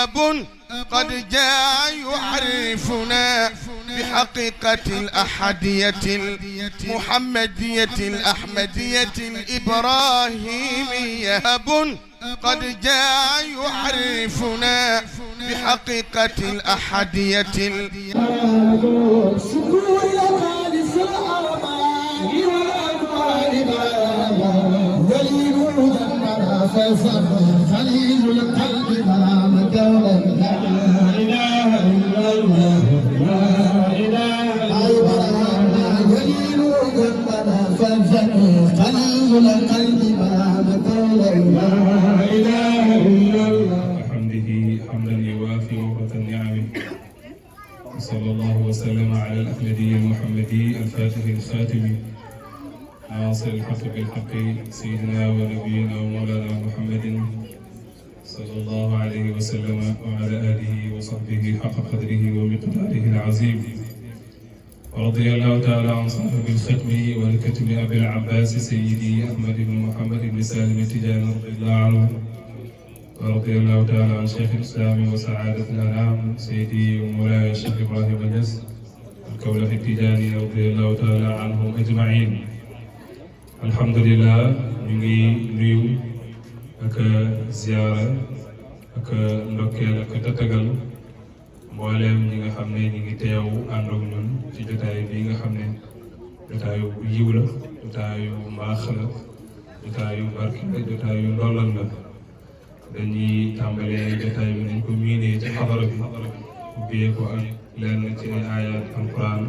أب قد جاء يعرفنا بحقيقة الأحدية المحمدية الأحمدية الإبراهيمية. أب قد جاء يعرفنا بحقيقة الأحدية خليل القلب مرام دولا لا إله إلا الله لا إله إلا الله خليل جنبنا فانزل خليل القلب مرام دولا لا إله إلا الله وحمده حمدا يوافي وفرة النعم. صلى الله وسلم على الأحمدي المحمدي الفاتح الخاتم ناصر الحق بالحق سيدنا ونبينا ومولانا محمد صلى الله عليه وسلم وعلى آله وصحبه حق قدره ومقداره العظيم. ورضي الله تعالى عن صاحب الختم والكتم أبي العباس سيدي أحمد بن محمد بن سالم التجاني رضي الله عنه. ورضي الله تعالى عن شيخ الإسلام وسعادة الأنام سيدي ومولاي الشيخ إبراهيم النس الكولخ التجاني رضي الله تعالى عنهم أجمعين. alhamdulillah ñu ngi nuyu ak ziyaara ak ndokkeel ak tatagal mbooleem ñi nga xam ne ñi ngi teew ànd ak ñun ci jotaay bi nga xam ne jotaayu yiw la, jotaayu mbaax la, jotaayu barke la, jotaayu ndollal la. dañuy tàmbalee jotaay bi nañ ko miinee ci xadara bi ubbee ko ak lenn ci ay ayat alquran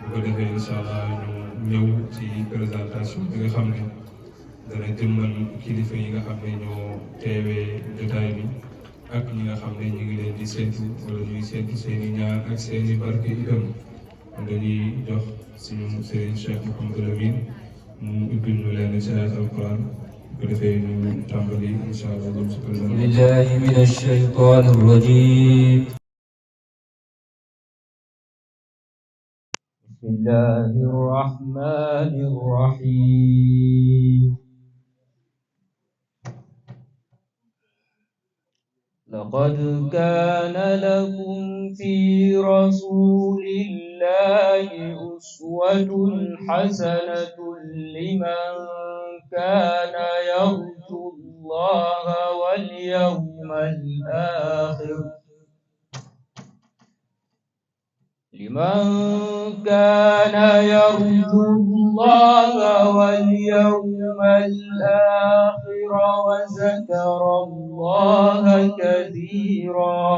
bu ko defee incha allah ñu ñëw ci présentation bi nga xam ne dana jëmmal kilifa yi nga xam ne ñoo teewee jotaay bi ak ñi nga xam ne ñu ngi leen di séntu wala ñuy séntu seen i ñaan ak seen i barke itam. dañuy jox suñu sëriñ Cheikh Mouhamadou Lamine mu ubbil ñu leen ci ayat alquran bu ko defee ñu tàmbali incha allah jëm ci présentation. billahi minash shaytanir rajim. بسم الله الرحمن الرحيم. لقد كان لكم في رسول الله أسوة حسنة لمن كان يرجو الله واليوم الآخر وذكر الله كثيرا.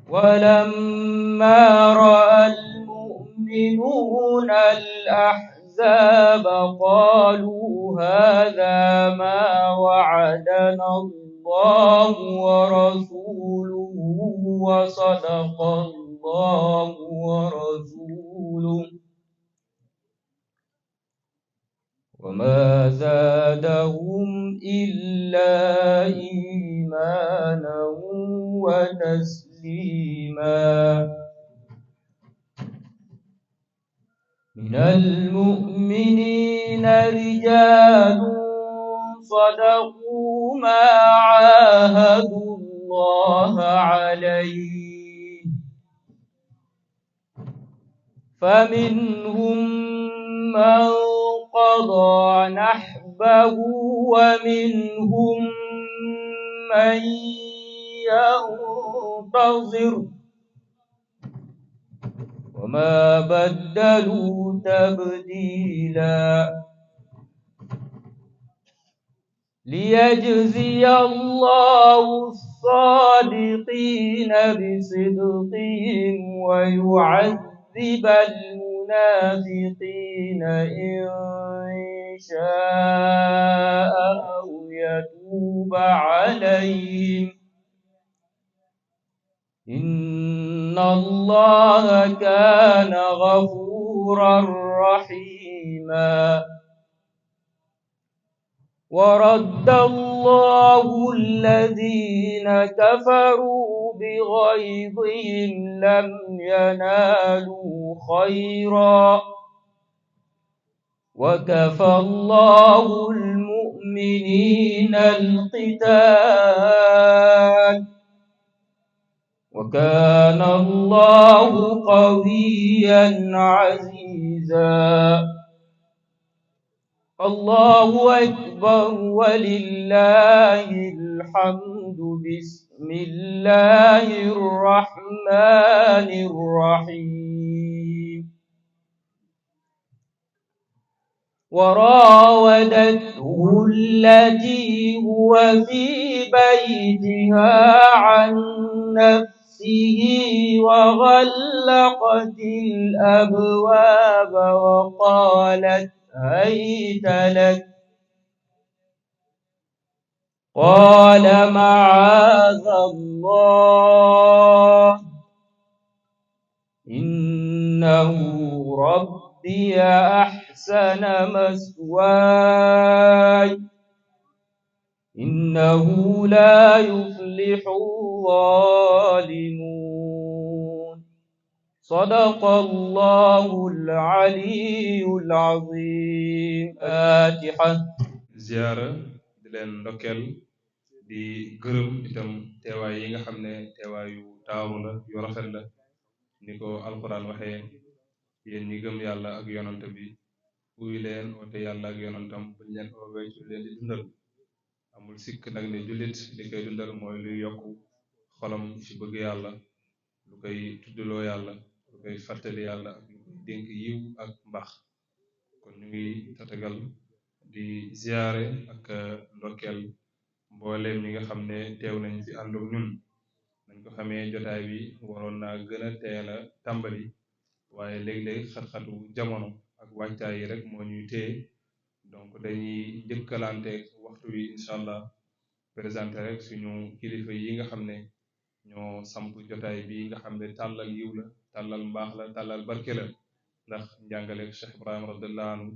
ولما رأى المؤمنون الأحزاب قالوا هذا ما وعدنا الله ورسوله وصدق الله ورسوله وما زادهم إلا إيمانا وتسليما. من المؤمنين رجال صدقوا ما عاهدوا الله عليه فمنهم من قضى نحبه ومنهم من ينتظر وما بدلوا تبديلا. ليجزي الله الصادقين بصدقهم ويعذب المنافقين إن شاء أو يتوب عليهم إن الله كان غفورا رحيما. ورد الله الذين كفروا بغيظهم لم ينالوا خيرا وكفى الله المؤمنين القتال وكان الله قويا عزيزا. الله أكبر ولله الحمد. بسم الله الرحمن الرحيم. وراودته التي هو في بيتها عن نفسه وغلقت الأبواب وقالت هيت لك. قال معاذ الله إنه ربي أحسن مثواي إنه لا يفلح الظالمون. صدق الله العلي العظيم. فاتحة. ziyaara di leen ndokkeel di gërëm itam teewaay yi nga xam ne teewaay yu taaru la yu rafet la ni ko alquran waxee yéen ñi gëm yàlla ak yonant bi uy leen oote yàlla ak yonantam buñ leen oowee ci leen di dundal amul sikk nag ne jullit li koy dundal mooy luy yokku xolam ci bëgg yàlla lu koy tuddloo yàlla lu koy fàttali yàlla ak lu koy dénk yiw ak mbaax kon ñu ngi tatagal di ziyaare ak ndokkeel mbooleem ñi nga xam ne teew nañ fi ànd ak ñun nañ ko xamee jotaay bi waroon naa gën a teel a tàmbali waaye léeg-léeg xat-xatu jamono ak wàccaay yi rek moo ñuy téye donc dañuy njëkkalante waxtu wi incha allah présenté rek suñu kilifa yi nga xam ne ñoo samp jotaay bi nga xam ne tàllal yiw la tàllal mbaax la tàllal barke la ndax njàngale Cheikh Ibrahima radiyallahu anhu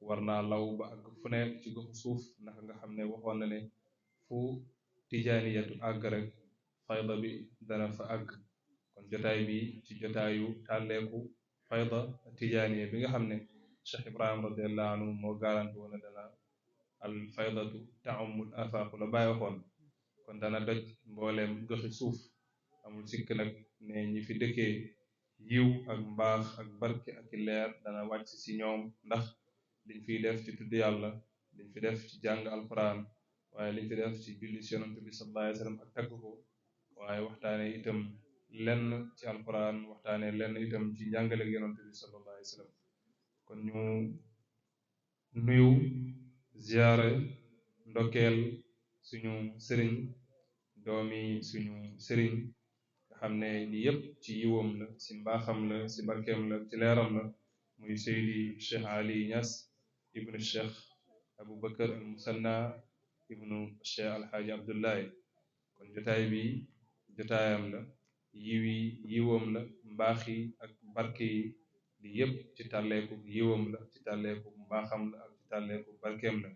war naa law ba ak fu ne ci goxu suuf ndax nga xam ne waxoon na ne fu tijaaniyatu àgg rek fayda bi dana fa àgg kon jotaay bi ci jotaayu tàlleeku fayda tijaaniya bi nga xam ne Cheikh Ibrahima radiyallahu anhu moo garanti woon dana al faydatu ta'ummul afaqu la bàyyi waxoon kon dana doj mbooleem goxi suuf amul sikk nag ne ñi fi dëkkee yiw ak mbaax ak barke ak leer dana wàcc ci ñoom ndax liñ fiy def ci tudd yàlla liñ fi def ci jàng alquran waaye liñ fi def ci julli ci yonent bi sallallahu alayhi wa sallam ak tagg ko waaye waxtaane itam lenn ci alquran waxtaane lenn itam ci njàngale yonent bi sallallahu alayhi wa sallam kon ñu nuyu ziyaare ndokkeel suñu sëriñ doomi suñu sëriñ nga xam ne li yépp ci yiwam la ci mbaaxam la ci barkeem la ci leeram la muy Seydi Cheikh Ali Niass ibnu Cheikh Aboubacar al Musanna ibnu Cheikh Alxaaji Abdullahi kon jotaay bi jotaayam la yiwam la mbaax yi ak barke yi li yépp ci tàlleeku yiwam la ci tàlleeku mbaaxam la ak ci tàlleeku barkeem la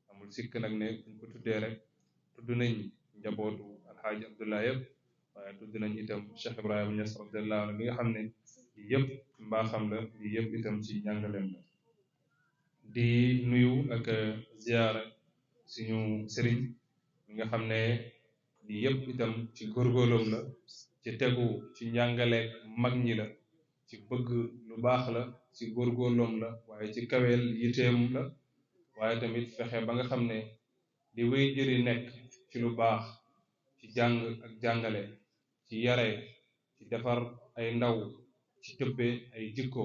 amul sikk nag ne buñ ko tuddee rek tudd nañ njabootu Alxaaji Abdullahi yépp waaye tudd nañ itam Cheikh Ibrahima Niass radiyallahu anhu mi nga xam ne li yépp mbaaxam la li yépp itam ci njàngaleem la di nuyu ak ziyaara suñu sëriñ mi nga xam ne li yépp itam ci góorgóorloom la ci tegu ci njàngaleek mag ñi la ci bëgg lu baax la ci góorgóorloom la waaye ci kaweel yiteem la waaye tamit fexe ba nga xam ne li wéy jëri nekk ci lu baax ci jàng ak jàngale ci yare ci defar ay ndaw ci tëbbe ay jikko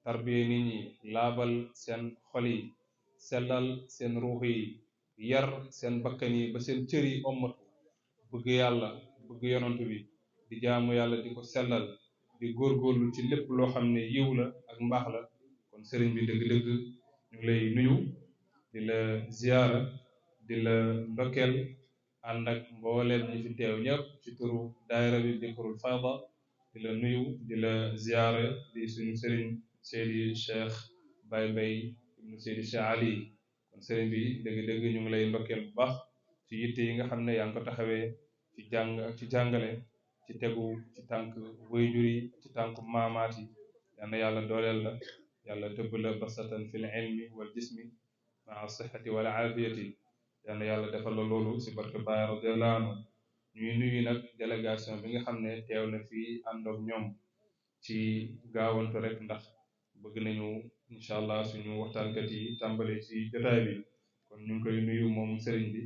tarbiye nit ñi laabal seen xol yi sellal seen ruux yi yar seen bakkan yi ba seen cër yi ommatu bëgg yàlla bëgg yonant bi di jaamu yàlla di ko sellal di góorgóorlu ci lépp loo xam ne yiw la ak mbaax la kon sëriñ bi dëgg-dëgg ñu ngi lay nuyu di la ziyaara di la ndokkeel ànd ak mbooleem ñi fi teew ñëpp ci turu daayira bi Dhikrul Fayda di la nuyu di la ziyaara di suñu sëriñ Seydi Cheikh Baye Mbaye ibnu Seydi Cheikh Ali kon sëriñ bi dëgg-dëgg ñu ngi lay ndokkeel bu baax ci yitte yi nga xam ne yaa ngi ko taxawee ci jàng ak ci jàngale ci tegu ci tànk waajur yi ci tànk maamaat yi yal na yàlla dooleel la yàlla tëbb la basatan fil ilmi wal jismi maa sihati wal aafiyati yal na yàlla defal la loolu si barke Baay radiyallahu anhu ñuy nuyu nag délégation bi nga xam ne teew na fii ànd ak ñoom ci gaawantu rek ndax bëgg nañu incha allah suñu waxtaankat yi tàmbale ci jotaay bi kon ñu ngi koy nuyu moom sëriñ bi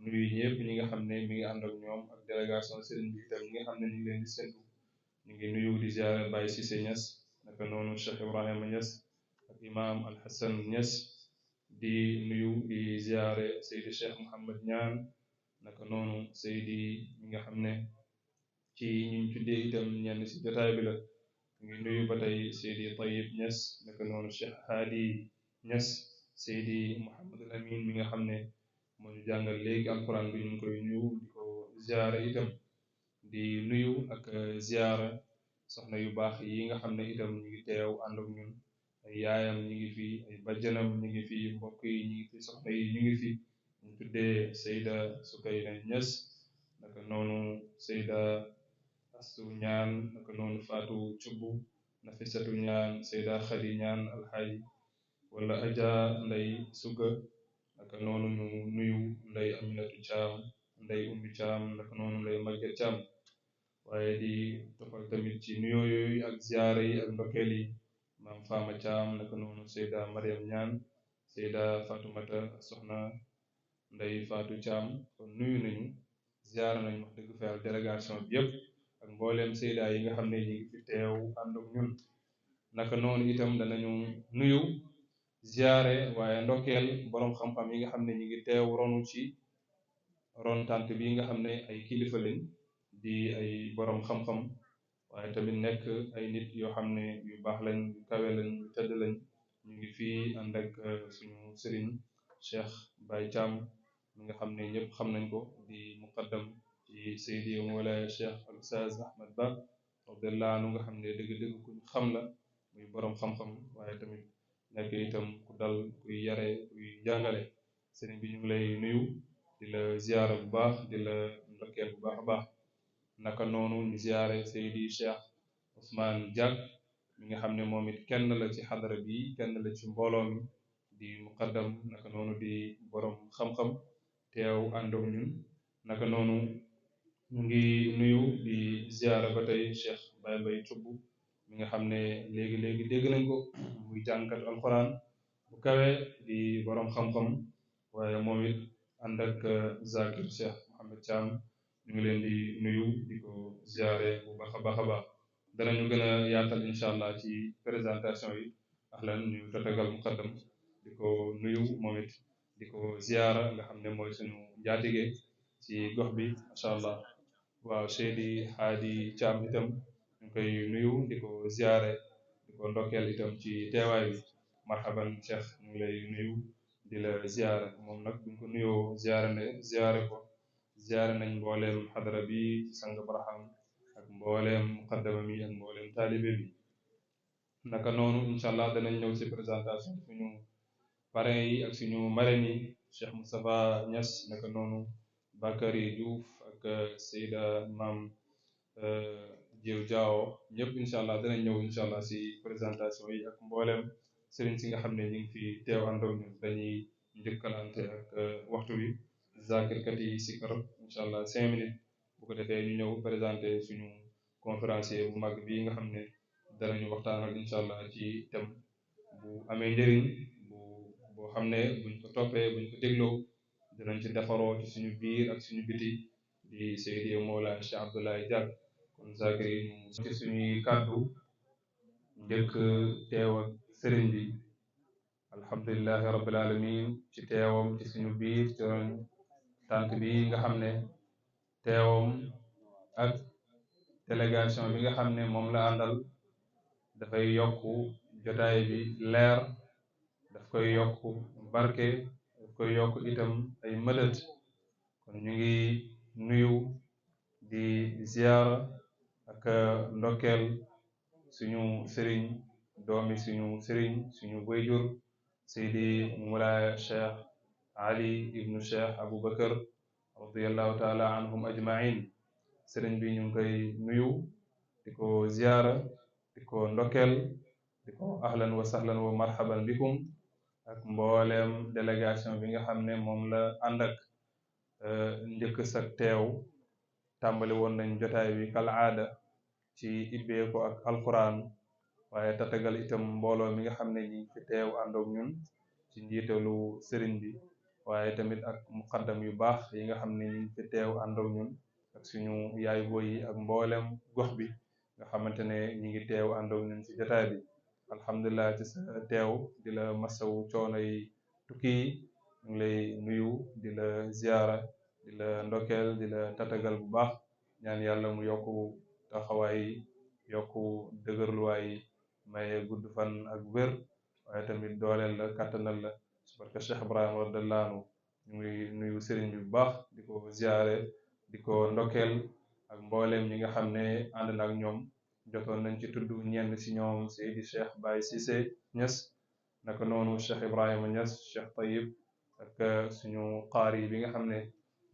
nuyu ñëpp ñi nga xam ne mi ngi ànd ak ñoom ak délégation sëriñ bi itam ñi nga xam ne ñu ngi leen di séntu ñu ngi nuyu di ziare Baye Cissé Niass naka noonu Cheikh Ibrahima Niass ak imam Alhassan Niass di nuyu di ziare Seydi Cheikh Mouhamed Niane naka noonu Seydi mi nga xam ne ci ñu tuddee itam ñenn si jotaay bi la ngi nuyu ba tey Seydi Tayyib Niass naka noonu Cheikh Hadi Niass Seydi Mouhamadul Amin mi nga xam ne moo ñu jàngal léegi alquran bi ñu ngi koy nuyu di ko ziara itam di nuyu ak ziara soxna yu baax yi nga xam ne itam ñu ngi teew ànd ak ñun ay yaayam ñu ngi fi ay bajjanam ñu ngi fi mbokk yi ñu ngi fi soxna yi ñu ngi fi ñu tuddee Seyda Sukayna Niass naka noonu Seyda Astu Ñaan naka noonu Faatu Cubbu Nafisatu Ñaan Seyda Xadi Ñaan alxaaji wala Aja Ndey Suga naka noonu ñu nuyu Ndey Aminatu Caam Ndey Ummi Caam naka noonu Ndey Màgget Caam waaye di tofal tamit ci nuyoo yooyu ak ziyaara yi ak ndokkeel yi maam Faama Caam naka noonu Seyda Mariam Ñaan Seyda Fatumata soxna Ndey Faatu Caam kon nuyu nañu ziyaara nañu wax dëgg fa yàlla délégation bi yëpp ak mbooleem Seyda yi nga xam ne ñi ngi fi teew ànd ak ñun naka noonu itam danañu nuyu ziyaare waaye ndokkeel boroom xam-xam yi nga xam ne ñi ngi teew ronu ci ron tànt bi nga xam ne ay kilifa lañ di ay boroom xam-xam waaye tamit nekk ay nit yoo xam ne yu baax lañ yu kawe lañ yu tëdd lañ ñu ngi fii ànd ak suñu sëriñ Cheikh Baye Thiam mi nga xam ne ñëpp xam nañ ko di muqaddam ci Seydi Mawlaya Cheikh al Ustaz Ahmad Ba radiyallahu anhu nga xam ne dëgg-dëgg kuñ xam la muy boroom xam-xam waaye tamit nekk itam ku dal kuy yare kuy jàngale sëriñ bi ñu ngi lay nuyu di la ziyaara bu baax di la ndokkeel bu baax a baax naka noonu ñu ziyaare Seydi Cheikh Ousmane Diak mi nga xam ne moom it kenn la ci xadara bi kenn la ci mbooloo mi di muqaddam naka noonu di boroom xam-xam teew ànd ak ñun naka noonu ñu ngi nuyu di ziyaara ba tey Cheikh Baye Baye Cubb mi nga xam ne léegi-léegi dégg nañ ko muy jàngkat alquran bu kawe di boroom xam-xam waaye moom it ànd ak Zakir Cheikh Mohamed Thiam ñu ngi leen di nuyu di ko ziare bu baax a baax a baax danañu gën a yaatal incha allah ci présentation yi ahlan ñu tatagal muqaddam di ko nuyu moom it di ko ziara nga xam ne mooy suñu njaatige ci gox bi macha allah waaw Seydi Haadi Thiam itam ñu koy nuyu di ko ziare di ko ndokkeel itam ci teewaay bi marhaban Cheikh ñu ngi lay nuyu di la ziare moom nag buñ ko nuyoo ziare ko ziare nañ mbooleem xadara bi sang Barham ak mbooleem muqaddama mi ak mbooleem taalibe bi naka noonu incha allah danañ ñëw ci présentation suñu parrain yi ak suñu marraine yi Cheikh Moustapha Niass naka noonu Bakary Diouf ak Seyda Mam Diéw Diawo ñëpp incha allah danañ ñëw incha allah ci présentation yi ak mbooleem sëriñ si nga xam ne ñu ngi fi teew àndoon ñun dañuy njëkkalante ak waxtu bi zakirkat yi si karab incha allah 5 minutes bu ko defee ñu ñëw présenté suñu conférencier bu mag bi nga xam ne danañu waxtaanal incha allah ci thème bu amee njëriñ boo xam ne buñ ko toppee buñ ko dégloo dinañ ci defaroo ci suñu biir ak suñu biti di Seydi Mawlana Cheikh Abdoulaye Diak kon zakir yi ñu ci suñuy kàddu njëkk teew ak sëriñ bi alhamdulillahi rabbil alamin ci teewam ci suñu biir ci ron tànk bi nga xam ne teewam ak délégation bi nga xam ne moom la àndal dafay yokku jotaay bi leer daf koy yokku barke daf koy yokku itam ay mëdët kon ñu ngi nuyu di ziyaara ak ndokkeel suñu sëriñ doomi suñu sëriñ suñu wayjur Seydi Mawlaya Cheikh Ali ibnu Cheikh Aboubacar radiyallahu taala anhum ajmain sëriñ bi ñu ngi koy nuyu di ko ziyaara di ko ndokkeel di ko ahlan wa sahlan wa marhaban bikum ak mbooleem délégation bi nga xam ne moom la ànd ak njëkk sa teew tàmbali woon nañ jotaay bi kal aada ci ibbee ko ak alquran waaye tatagal itam mbooloo mi nga xam ne ñi fi teew àndoog ñun ci njiitalu sëriñ bi waaye tamit ak muqaddam yu baax yi nga xam ne ñi fi teew àndoog ñun ak suñu yaay boy yi ak mboolem gox bi nga xamante ne ñi ngi teew àndoog ñun ci jotaay bi alhamdulilah ci sa teew di la masawu coono yi tukki yi ñu ngi lay nuyu di la ziyaara di la ndokkeel di la tatagal bu baax ñaan yàlla mu yokku taxawaay yokku dëgërluwaay maye gudd fan ak wér waaye tamit dooleel la kàttanal la su barke Cheikh Ibrahima radiyallahu anhu ñu ngi nuyu sëriñ bi bu baax di ko ziyaare di ko ndokkeel ak mbooleem ñi nga xam ne ànd na ak ñoom jotoon nañ ci tudd ñenn ci ñoom Seydi Cheikh Baye Cissé Niass naka noonu Cheikh Ibrahima Niass Cheikh Tayyib ak suñu qaari bi nga xam ne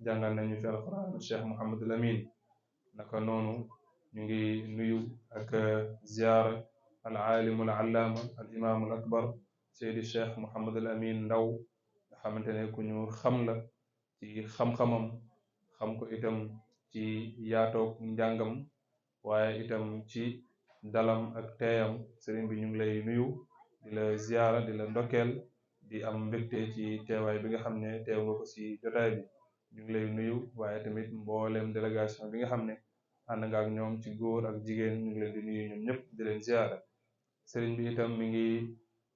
jàngal nañu fi alquran Cheikh Mouhamadul Amin naka noonu ñu ngi nuyu ak ziyaara al aalimu al allaama al imaamu al akbar Seydi Cheikh Mouhamadul Amin Ndaw nga xamante ne ku ñu xam la ci xam-xamam xam ko itam ci yaatoog njàngam waaye itam ci dalam ak teeyam sëriñ bi ñu ngi lay nuyu di la ziyaara di la ndokkeel di am mbégte ci teewaay bi nga xam ne teew nga ko ci jotaay bi ñu ngi lay nuyu waaye tamit mbooleem délégation bi nga xam ne ànd nga ak ñoom ci góor ak jigéen ñu ngi leen di nuyu ñoom ñëpp di leen ziyaara sëriñ bi itam mi ngi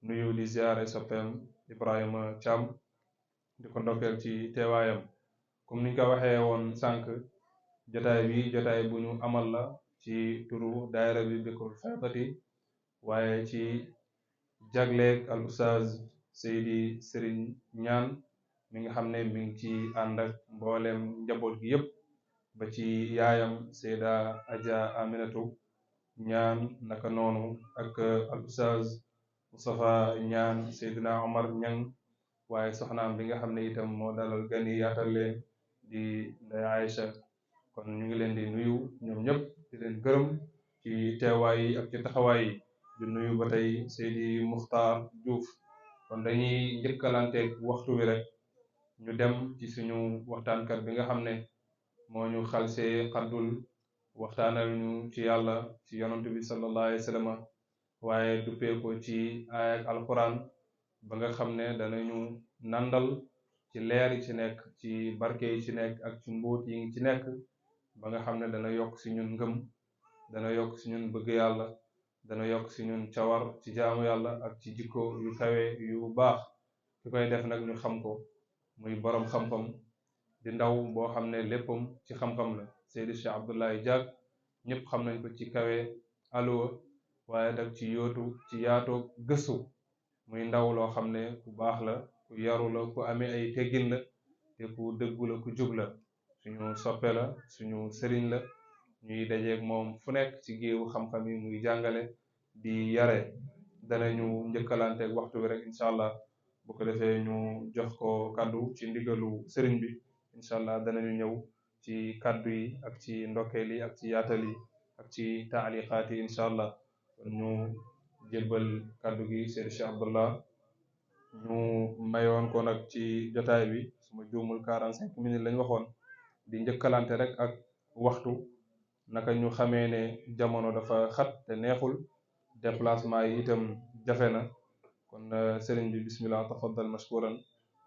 nuyu di ziyaare soppeem Ibrahima Thiam di ko ndokkeel ci teewaayam comme niñ ko waxee woon sànq jotaay bi jotaay bu ñu amal la ci turu daayira bi Bikrul Faydati waaye ci jagleeg al ustaaz Seydi Serigne Ñaan mi nga xam ne mi ngi ci ànd ak mboolem njaboot gi yëpp ba ci yaayam Seyda Adja Aminatu Ñaan naka noonu ak al ustaaz Moustapha Ñaan Seydina Omar Ñang waaye soxnaam bi nga xam ne itam moo dalal gan yi yaatal leen di Ndey Aïcha kon ñu ngi leen di nuyu ñoom ñëpp di leen gërëm ci teewaay yi ak ci taxawaay yi di nuyu ba tey Seydi Muxtaar Diouf kon dañuy njëkkalanteeg waxtu wi rek ñu dem ci suñu waxtaankat bi nga xam ne moo ñu xalsee xaddul waxtaanal ñu ci yàlla ci yonent bi sallallahu alayhi wa sallam waaye duppee ko ci aaya ak alquran ba nga xam ne danañu nandal ci leer yi ci nekk ci barke yi ci nekk ak ci mbóot yi ci nekk ba nga xam ne dana yokk si ñun ngëm dana yokk si ñun bëgg yàlla dana yokk si ñun cawar ci jaamu yàlla ak ci jikko yu kawe yu baax ki koy def nag ñu xam ko muy borom xam-xam di ndaw boo xam ne léppam ci xam-xam la Seydi Cheikh Abdoulaye Diack ñëpp xam nañ ko ci kawe alluwa waaye dag ci yaatoo gëstu muy ndaw loo xam ne ku baax la ku yaru la ku amee ay teggin la te ku dëggu la ku jub la suñu soppe la suñu sëriñ la ñuy dajeeg moom fu nekk ci géewu xam-xam yi muy jàngale di yare danañu njëkkalanteeg waxtu bi rek incha allah bu ko defee ñu jox ko kaddu ci ndigalu sëriñ bi incha allah danañu ñëw ci kaddu yi ak ci ndokkeel yi ak ci yaatal yi ak ci taaliqaat yi incha allah kon ñu jébbal kaddu gi Seydi Cheikh Abdallah ñu mayoon ko nag ci jotaay bi suma juumul 45 minutes lañ waxoon di njëkkalante rek ak waxtu naka ñu xamee ne jamono dafa xat te neexul déplacement yi itam jafe na kon sëriñ bi bismillah tafaddal mashkuran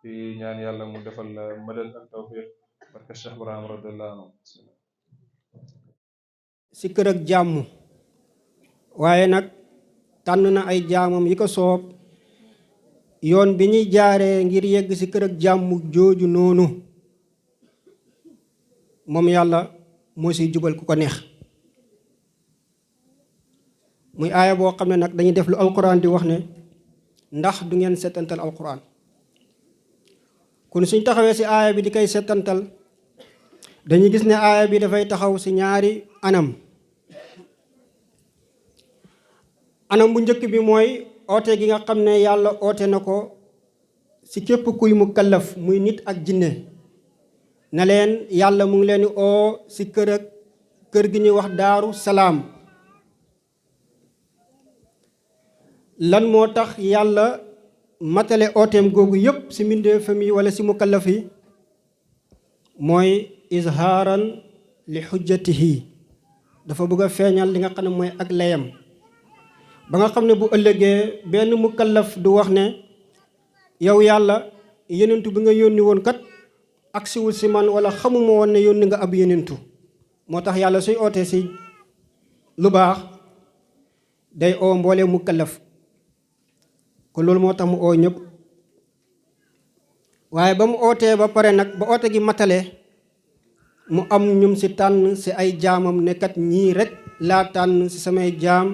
fi ñaan yàlla mu defal la madad ak tawfiq barka Cheikh Ibrahim radiyallahu anhu si kër ak jàmm waaye nag tànn na ay jaamam yi ko soob yoon bi ñuy jaaree ngir yegg si kër ak jàmm jooju noonu moom yàlla moo siy jubal ku ko neex muy aaya boo xam ne nag dañuy def lu alquran di wax ne ndax du ngeen settantal alquran kon suñ taxawee si aaya bi di koy settantal dañuy gis ne aaya bi dafay taxaw si ñaari anam bu njëkk bi mooy oote gi nga xam ne yàlla oote na ko si képp kuy mu kallaf muy nit ak jinne na leen yàlla mu ngi leen di oo si kër gi ñuy wax daaru salaam lan moo tax yàlla matale ooteem googu yépp ci mbindeefam yi wala ci mukallaf yi mooy izhaaran li xujjatihi dafa bëgg a feeñal li nga xam ne mooy ak layam ba nga xam ne bu ëllëgee benn mukallaf du wax ne yow yàlla yenentu bi nga yónni woon kat agsiwul ci man wala xamuma woon ne yónni nga ab yenentu moo tax yàlla suy ootee ci lu baax day oo mboolee mukallaf kon loolu moo tax mu oo ñëpp waaye ba mu ootee ba pare nag ba oote gi matale mu am ñum ci tànn ci ay jaamam ne kat ñii rek laa tànn ci samay jaam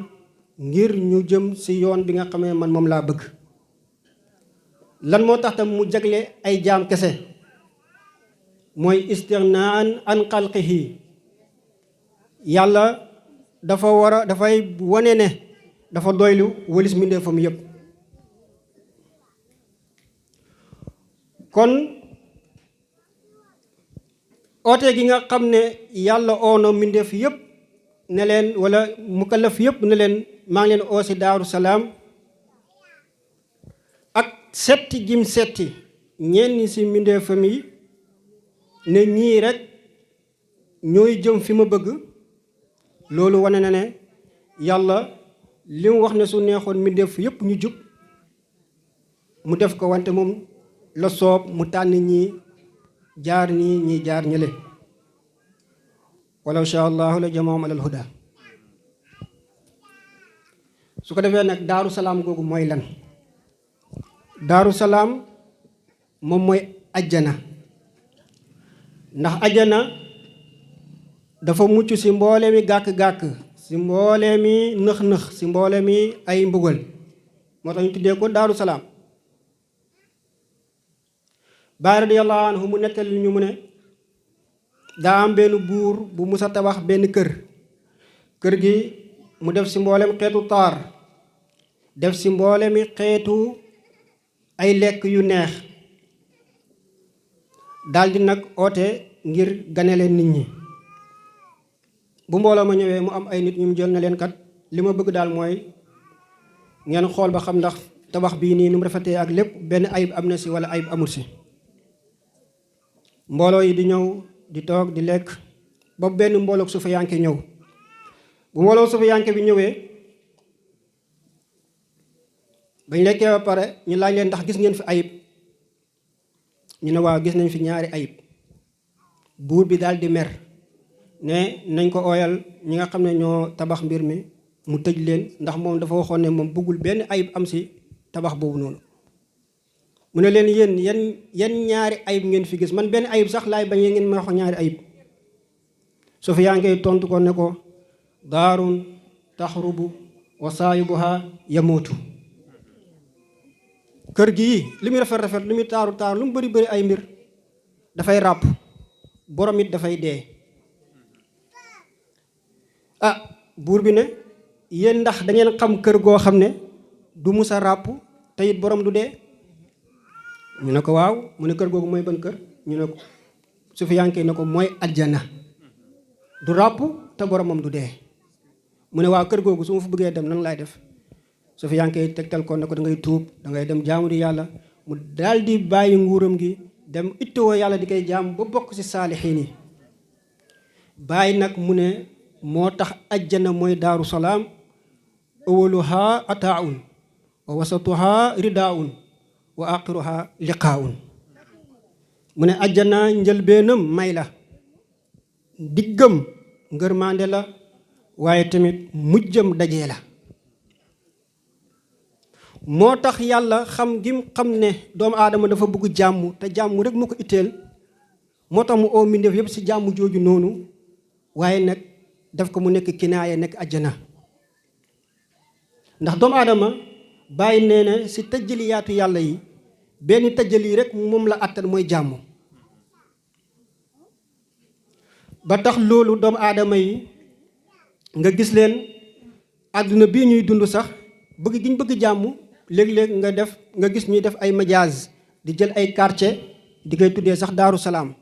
ngir ñu jëm ci yoon bi nga xamee man moom laa bëgg lan moo tax tam mu jagle ay jaam kese mooy istirnaan an xalqihi yàlla dafay wane ne dafa doylu wëlis mbindeefam yépp kon oote gi nga xam ne yàlla oono mbindeef yépp ne leen wala mukallaf yépp ne leen maa ngi leen oo ci Daaru Salaam ak setti gim setti ñenn ci mbindeefam yi ne ñii rek ñooy jëm fi ma bëgg loolu wane na ne yàlla li mu wax ne su neexoon mbindeef yépp ñu jub mu def ko wante moom la soob mu tànn ñii jaar nii ñii jaar ñële walaw shaa allahu la jamaahum alal huda su ko defee nag Daaru Salaam googu mooy lan Daaru Salaam moom mooy ajjana ndax ajjana dafa mucc ci mboole mi gàkk-gàkk ci mboole mi nëx-nëx ci mboole mi ay mbugal moo tax ñu tuddee ko Daaru Salaam Baay radiyallahu anhu mu nettali ñu mu ne daa am benn buur bu musa tabax benn kër gi mu def ci mboolem xeetu taar def ci mboolemi xeetu ay lekk yu neex daldi nag oote ngir ganale nit ñi bu mbooloo ma ñëwee mu am ay nit ñu mu jël na leen kat li ma bëgg daal mooy ngeen xool ba xam ndax tabax bii nii ni mu rafetee ak lépp benn ayib am na ci walla ayib amul ci mbooloo yi di ñëw di toog di lekk ba benn mbooloog suufiyanke ñëw bu mbooloo suufiyanke bi ñëwee bañ lekkee ba pare ñu laaj leen ndax gis ngeen fi ayib ñu ne waaw gis nañ fi ñaari ayib buur bi daal di mer ne nañ ko ooyal ñi nga xam ne ñoo tabax mbir mi mu tëj leen ndax moom dafa waxoon ne moom bëggul benn ayib am ci tabax boobu noonu mu ne leen yéen ñaari ayib ngeen fi gis man benn ayib sax laay bañ ngeen ma wax ñaari ayib Sufyaan tontu ko ne ko daarun taxrubu wa saahibuha yamuutu kër gii li muy rafet rafet lu muy taaru taaru lu mu bëri bëri ay mbir dafay ràpp borom it dafay dee buur bi ne yéen ndax da ngeen xam kër goo xam ne du musa ràpp te it borom du dee ñu ne ko waaw mu ne kër googu mooy ban kër ñu ne ko Sufyaan ne ko mooy aljana du ràpp te boromam du dee mu ne waaw kër googu su ma fa bëggee dem nan laay def Sufyaan tegtal ko ne ko da ngay tuub da ngay dem jaamu di yàlla mu daal di bàyyi nguuram gi dem ittoo yàlla di koy jaam ba bokk ci saalixiin yi bàyyi nag mu ne moo tax ajjana mooy Daaru Salaam awaluha ataaun wa wasatuha ridaaun wa axiruha liqaaun mu ne ajjana njëlbeenam may la diggam ngërmande la waaye tamit mujjam dajee la moo tax yàlla xam gim xam ne doomu aadama dafa bëgg jàmm te jàmm rek mu ko itteel moo tax mu oo mbindeef yépp ci jàmm jooju noonu waaye nag def ko mu nekk kinaaya nekk ajjana ndax doomu aadama bàyyi nee na ci tëjaliyaatu yàlla yi benn tëjali rek moom la attan mooy jàmm ba tax loolu doomu aadama yi nga gis leen àdduna bii ñuy dund sax bëgg gi ñu bëgg jàmm léeg-léeg nga gis ñuy def ay majaaz di jël ay quartier di koy tuddee sax Daaru Salaam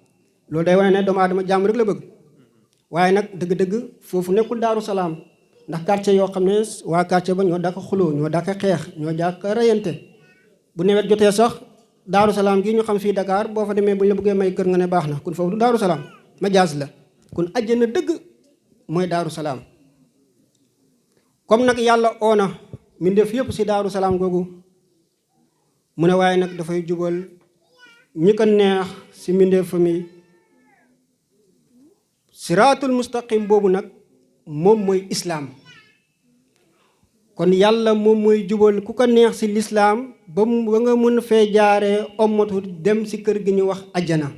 loolu day wane ne doomu aadama jàmm rek la bëgg waaye nag dëgg-dëgg foofu nekkul Daaru Salaam ndax quartier yoo xam ne waa quartier ba ñoo daka xuloo ñoo daka xeex ñoo daka reyante bu nawet jotee sax Daaru Salaam gi ñu xam fii Dakar boo fa demee bu ñu la bëggee may kër nga ne baax na kon foofu du Daaru Salaam majaas la kon àjjana dëgg mooy Daaru Salaam comme nag yàlla oona mbindeef yëpp si Daaru Salaam googu mu ne waaye nag dafay jubal ñi ko neex si mbindeef mi siraatul mustaqim boobu nag moom mooy islaam kon yàlla moom mooy jubal ku ko neex si lislaam ba nga mën fee jaaree ommatu dem si kër gi ñu wax ajjana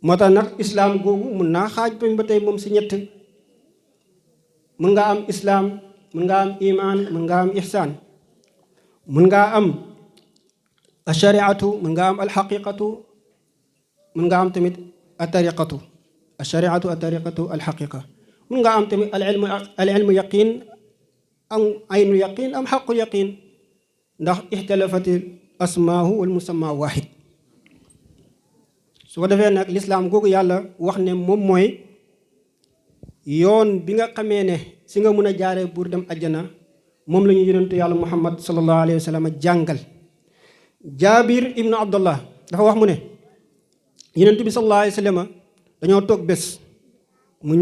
moo tax nag islaam googu mun naa xaaj ba tey moom si ñett mun nga am islaam mun nga am imaan mun nga am ihsaan mun nga am ashariatu mun nga am alxaqiqatu mun nga am tamit atariqatu ashariatu atariqatu alxaqiqa mun nga am tamit al ilmu yaqin am aynu yaqin am xaqu yaqin ndax ixtalafati asmaahu wal musamma waahid su ko defee nag lislaam googu yàlla wax ne moom mooy yoon bi nga xamee ne si nga mën a jaaree pour dem ajjana moom la ñu yonentu yàlla muhammad sallallahu alayhi wa sallam jàngal jaabir ibnu abdullah dafa wax mu ne yonentu bi sallallahu alayhi wa sallam dañoo toog bés mu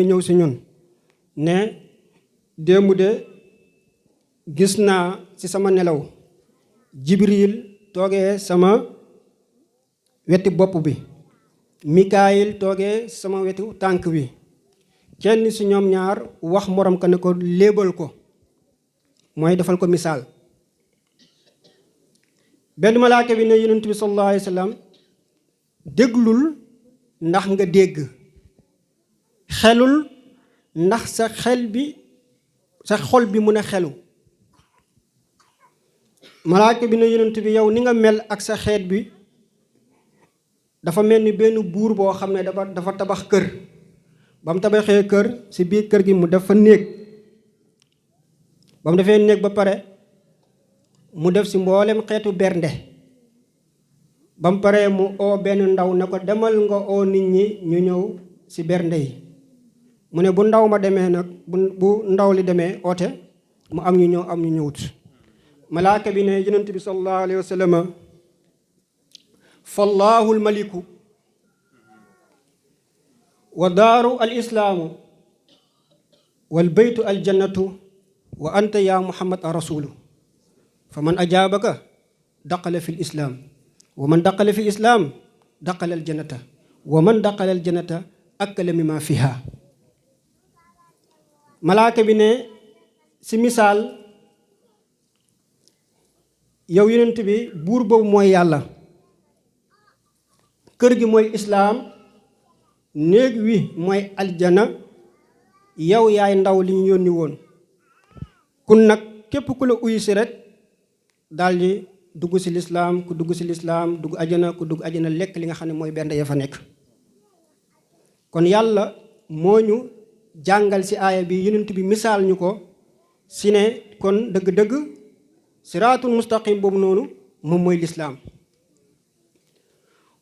ñëw si ñun ne démb de gis naa ci sama nelaw jibril toogee sama weti bopp bi mikaayil toogee sama wetu tànk bi kenn ci ñoom ñaar wax morom ka ne ko léebal ko mooy defal ko misaal benn malaaka bi ne yonent bi sallallahu alayhi wa sallam déglul ndax nga dégg xelul ndax sa xol bi mun a xelu malaaka bi ne yonent bi yow ni nga mel ak sa xeet bi dafa mel ni benn buur boo xam ne dafa tabax kër ba mu tabaxee kër ci biir kër gi mu def fa néeg ba mu defee néeg ba pare mu def ci mboolem xeetu bernde ba mu paree mu oo benn ndaw ne ko demal nga oo nit ñi ñu ñëw ci bernde yi mu ne bu ndaw ma demee nag bu ndaw li demee oote mu am ñu ñëw am ñu ñëwut malaaka bi ne yonent bi sallallahu alayhi wa sallam fallahu almaliku wa daaru alislaamu wal baytu aljannatu wa anta ya muhammad a rasulu fa man ajaabaka daqala fi lislaam wa man daqala fi lislaam daqala aljannata wa man daqala aljannata akala mimma fiha malaaka bi ne si misaal yow yonent bi buur boobu mooy yàlla kër gi mooy islaam néeg wi mooy aljana yow yaay ndaw li ñu yónni woon kun nag képp ku la uyu si rek daldi dugg si lislaam ku dugg si lislaam dugg ajana ku dugg ajana lekk li nga xam ne mooy benn ya fa nekk kon yàlla moo ñu jàngal ci aaya bi yonent bi misaal ñu ko si ne kon dëgg-dëgg siraatul mustaqim boobu noonu moom mooy lislaam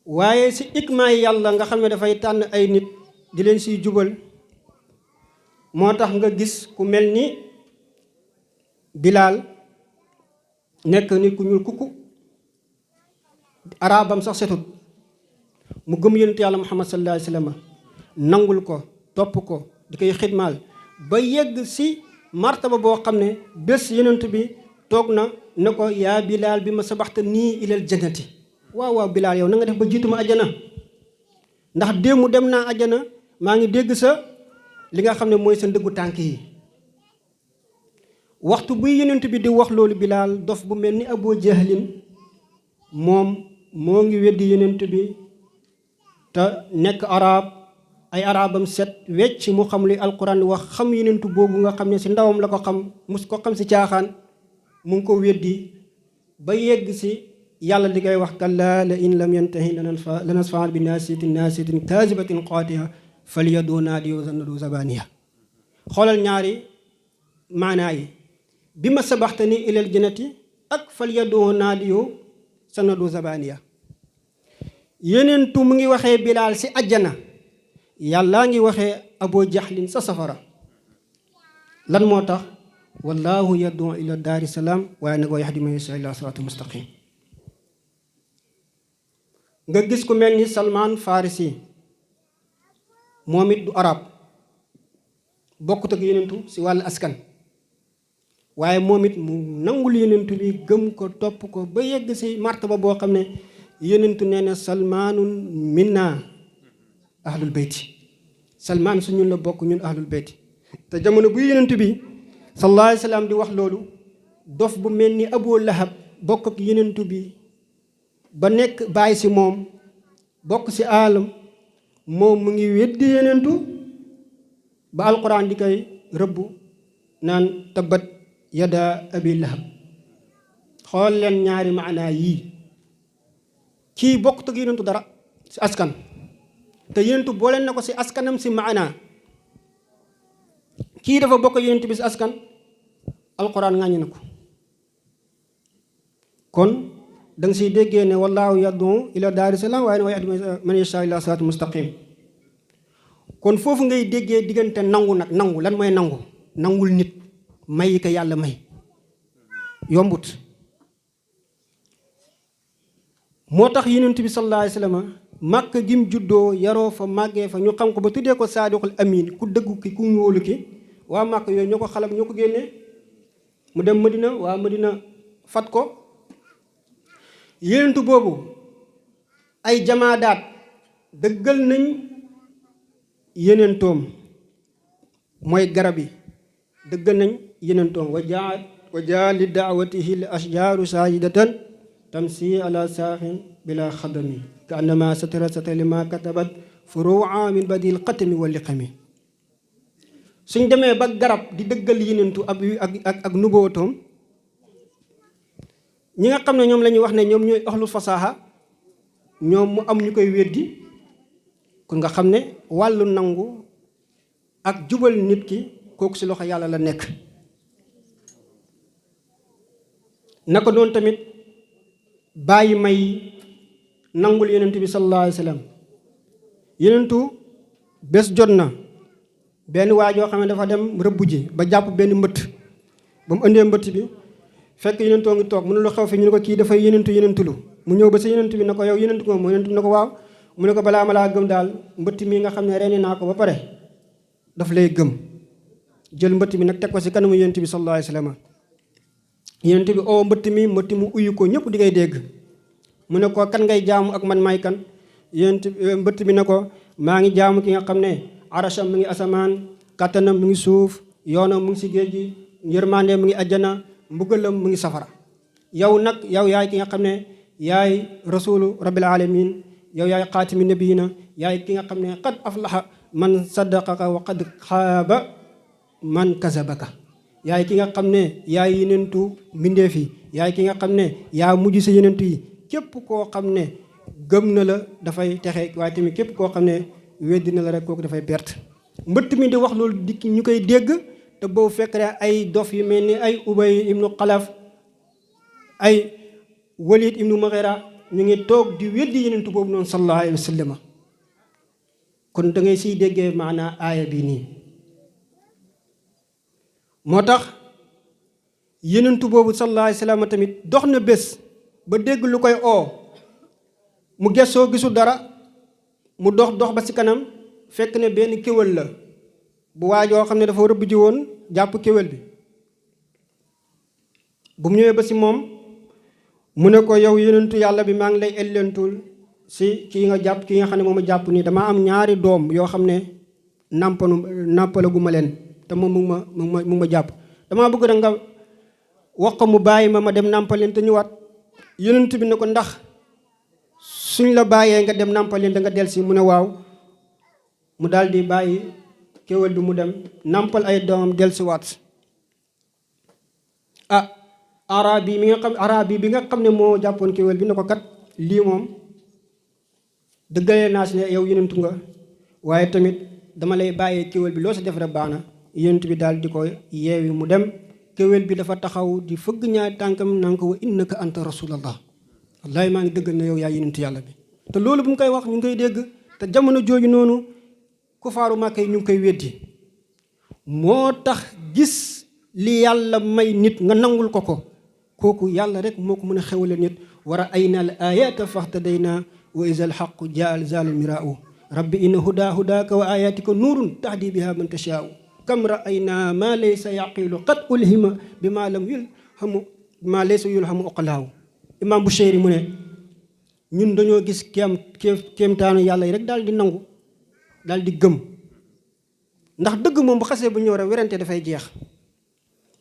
waaye ci ikmaay yàlla nga xam ne dafay tànn ay nit di leen siy jubal moo tax nga gis ku mel ni Bilaal nekk nit ku ñuul kukku arabam sax setut mu gëm yonent yàlla muhammad sallallahu alayhi wa sallam nangul ko topp ko di koy xidmaal ba yegg ci martaba boo xam ne bés yonent bi toog na ne ko yaa Bilaal bi ma sabaxta nii ilal jannati waaw Bilaal yow na nga def ba jiituma ajjana ndax démb dem naa ajjana maa ngi dégg sa li nga xam ne mooy sa ndëggu tànk yi waxtu buy yonent bi di wax loolu Bilaal dof bu mel ni Abu Jahlin moom moo ngi weddi yonent bi te nekk arab ay arabam set wecc mu xam li alquran wax xam yonent boobu nga xam ne ci ndawam la ko xam mus ko xam ci caaxaan mu ngi ko weddi ba yegg ci yàlla di koy wax kallaa la in lam yantahi lanasfa'an bi naasiyatin kaasibatin qaati'a falyad'u naadiyahu sanadu zabaniya xoolal ñaari maanaa yi bi ma sabaxtani ilal jannati ak falyad'u naadiyahu sanadu zabaniya yeneentu mu ngi waxee Bilaal ci ajjana yàllaa ngi waxee Abu Jahlin sa safara lan moo tax wallahu yad'u ila daari salaam waaye nag wa yahdi man yashaa ila siraatin mustaqim. nga gis ku mel ni Salman Farisi moom it du arab bokkut ak yenentu si wàllu askan waaye moom it mu nangul yenentu bi gëm ko topp ko ba yegg si martaba boo xam ne yenentu nee na salmaanun minna ahlul beyti, salmaan su ñun la bokk ñun ahlul beyti. te jamono bu yenentu bi sallallahu alayhi wa sallam di wax loolu dof bu mel ni Abu Lahab bokk ak yenentu bi ba nekk bàyyi si moom bokk si aalam moom mu ngi weddi yenentu ba alquran di koy rëbb naan tabbat yada abi lahab. xool leen ñaari maanaa yii, kii bokkut ak yenentu dara si askan te yenentu booleen na ko si askanam si maanaa, kii dafa bokk yenentu bi si askan alquran ŋàññi na ko. kon da nga siy déggee ne wallahu yad'u ila daari salaam waaye ne wa yahdi man yashaa ila siraatin mustaqim. kon foofu ngay déggee diggante nangu nag nangu lan mooy nangu nangul nit may ko yàlla may yombut. moo tax yonent bi sallallahu alayhi wa sallam màkk gim juddoo yaroo fa màggee fa ñu xam ko ba tuddee ko saadiqul amin ku dëggu ki ku ñóolu ki waa màkk yooyu ñoo ko xalam ñoo ko génnee mu dem Madina waa Madina fat ko. yonent boobu ay jamaadaat dëggal nañ yenentoom mooy garab yi dëggal nañ yenentoom wa jaa li daawatihi li ashjaaru saajidatan tamsi ala saaxin bila xadami ka annama satara lima katabat furu'a min badil qatami wa liqami. suñ demee ba garab di dëggal yenentu ak nubootoom, ñi nga xam ne ñoom la ñuy wax ne ñoom ñooy ahlu fasaaxa ñoom mu am ñu koy weddi. kon nga xam ne wàllu nangu ak jubal nit ki kooku si loxo yàlla la nekk. naka doon tamit bàyyi may nangul yenentu bi sallallahu alayhi wa sallam. yenentu bés jot na benn waa joo xam ne dafa dem rëbb ji ba jàpp benn mbëtt ba mu indee mbëtt bi fekk yenentoo ngi toog mu ne lu xew fi ñu ne ko kii dafay yenentulu mu ñëw ba si yenentu bi ne ko yow yenentu ko moom yenentu bi ne ko waaw mu ne ko balaa ma laa gëm daal mbëtt mi nga xam ne reeni naa ko ba pare daf lay gëm. jël mbëtt bi nag teg ko si kanamu yenentu bi sallallahu alayhi wa sallam. yenentu bi oo mbëtt mu uyu ko ñëpp di ngay dégg. mu ne ko kan ngay jaamu ak man may kan. yenentu mbëtt bi ne ko maa ngi jaamu ki nga xam ne arasham mu ngi asamaan, kattanam mu ngi suuf, yoonam mu ngi si géej gi, yërmande mu ngi ajjana, mbugalam mu ngi safara. yow nag yow yaay ki nga xam ne yaay rasulu rabbil alamin, yow yaay xaatimi nabiyina, yaay ki nga xam ne qad aflaha man saddaqaka wa qad xaaba man kazabaka. yaay ki nga xam ne yaay yenentu mbindeef yi, yaay ki nga xam ne yaa mujj si yenentu yi. képp koo xam ne gëm na la dafay texe, waaye tamit képp koo xam ne weddi na la rek kooku dafay perte. mbëtt mi di wax loolu di ñu koy dégg te boobu fekk rek ay dof yu mel ni ay Ubay ibnu Xalaf, ay Walid ibnu Mughira ñu ngi toog di weddi yenentu boobu noonu sallallahu alayhi wa sallam. kon da ngay siy déggee maanaa aaya bi nii. moo tax yenentu boobu sallallahu alayhi wa sallam tamit dox na bés ba dégg lu koy oo mu gëstoo gisul dara mu dox ba ci kanam fekk ne benn kéwél la bu waajoo xam ne dafa rëbb ji woon jàpp kéwél bi. bu mu ñëwee ba ci moom mu ne ko yow yenentu yàlla bi maa ngi lay ellentul si kii nga jàpp kii nga xam ne moom a jàpp nii damaa am ñaari doom yoo xam ne nàmpalaguma leen te moom mu ma jàpp. damaa bëgg da nga wax ko mu bàyyi ma dem nàmpal leen te ñëwaat. yenentu bi ne ko ndax suñ la bàyyee nga dem nàmpal leen da nga del si mu ne waaw. mu daal di bàyyi kéwél bi mu dem nàmpal ay doomam del si waat. arabi bi nga xam ne moo jàppoon kéwél bi ne ko kat lii moom dëggalee naa si ne yow yenentu nga waaye tamit dama lay bàyyee kéwél bi loo si def rek baax na. yenentu bi daal di ko yeewi mu dem. kéwél bi dafa taxaw di fëgg ñaari tànkam naan ko wa innaka anta rasulallah, wallahi maa ngi dëggal ne yow yaa yenentu yàlla bi. te loolu bu mu koy wax ñu ngi koy dégg te jamono jooju noonu kufaaru Màkka yi ñu ngi koy weddi. moo tax gis li yàlla may nit nga nangul ko ko kooku yàlla rek moo ko mën a xewale nit wa ra'ayna al ayata fahtadayna wa iza al haqqu jaa al zalal miraa'u rabbi inna hudaaka wa ayatika nuurun tahdi biha man tashaa'u kam ra'ayna ma laysa yaqilu qad ulhima bima lam yulhamu ma laysa yulhamu uqalaaw imam Bushayri mu ne ñun dañoo gis kéemtaanu yàlla yi rek daal di nangu daal di gëm ndax dëgg moom bu xasee bu ñëw rek werante dafay jeex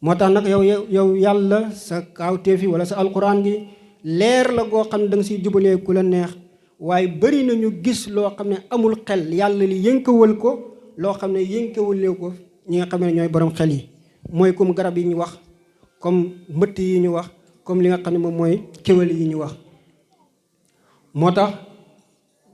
moo tax nag yow yàlla sa kaawteef yi wala sa alquran gi leer la goo xam ne da nga siy jubalee ku la neex waaye bari na ñu gis loo xam ne amul xel yàlla li yënkawal ko loo xam ne yënkawalee ko ñi nga xam ne ñooy borom xel yi mooy comme garab yi ñu wax comme mbëtt yi ñu wax comme li nga xam ne moom mooy kéwél yi ñu wax moo tax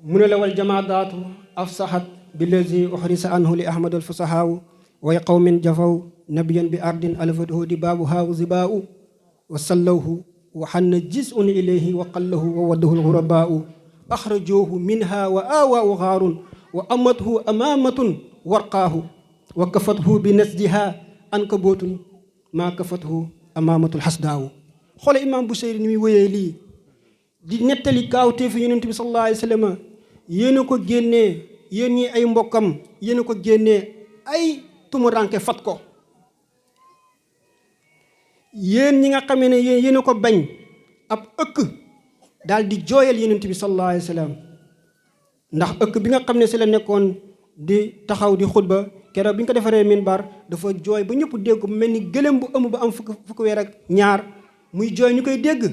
mu ne la wal jamaadaatu afsahat billazi uxrisa anhu li ahmad al fusahaawu way qawmin jafaw nabiyan bi ardin alfatuhu di baabu haawu zibaau wa sallawhu wa xanna jisun ilayhi wa qallahu wa waddahu lgurabaau axrajuuhu minha wa aawaawu xaarun wa amathu amaamatun warqaahu wa kafathu bi nasjiha ankabootun maa kafathu amaamatul xasdaawu xoole imaam Busayri ni muy wéyee lii di nettali kaawteefu yonent bi sallallahu alayhi wa sallam yéen a ko génnee yéen ñi ay mbokkam yéen a ko génnee ay tumuranke fat ko yéen ñi nga xamee ne yéen a ko bañ ab ëkk daal di jooyal yonent bi sallallahu alayhi wa sallam ndax ëkk bi nga xam ne si la nekkoon di taxaw di xutba keroog bi ñu ko defaree minbar dafa jooy ba ñëpp dégg ko mel ni gëlëm bu ëmb ba am fukki weer ak ñaar muy jooy ñu koy dégg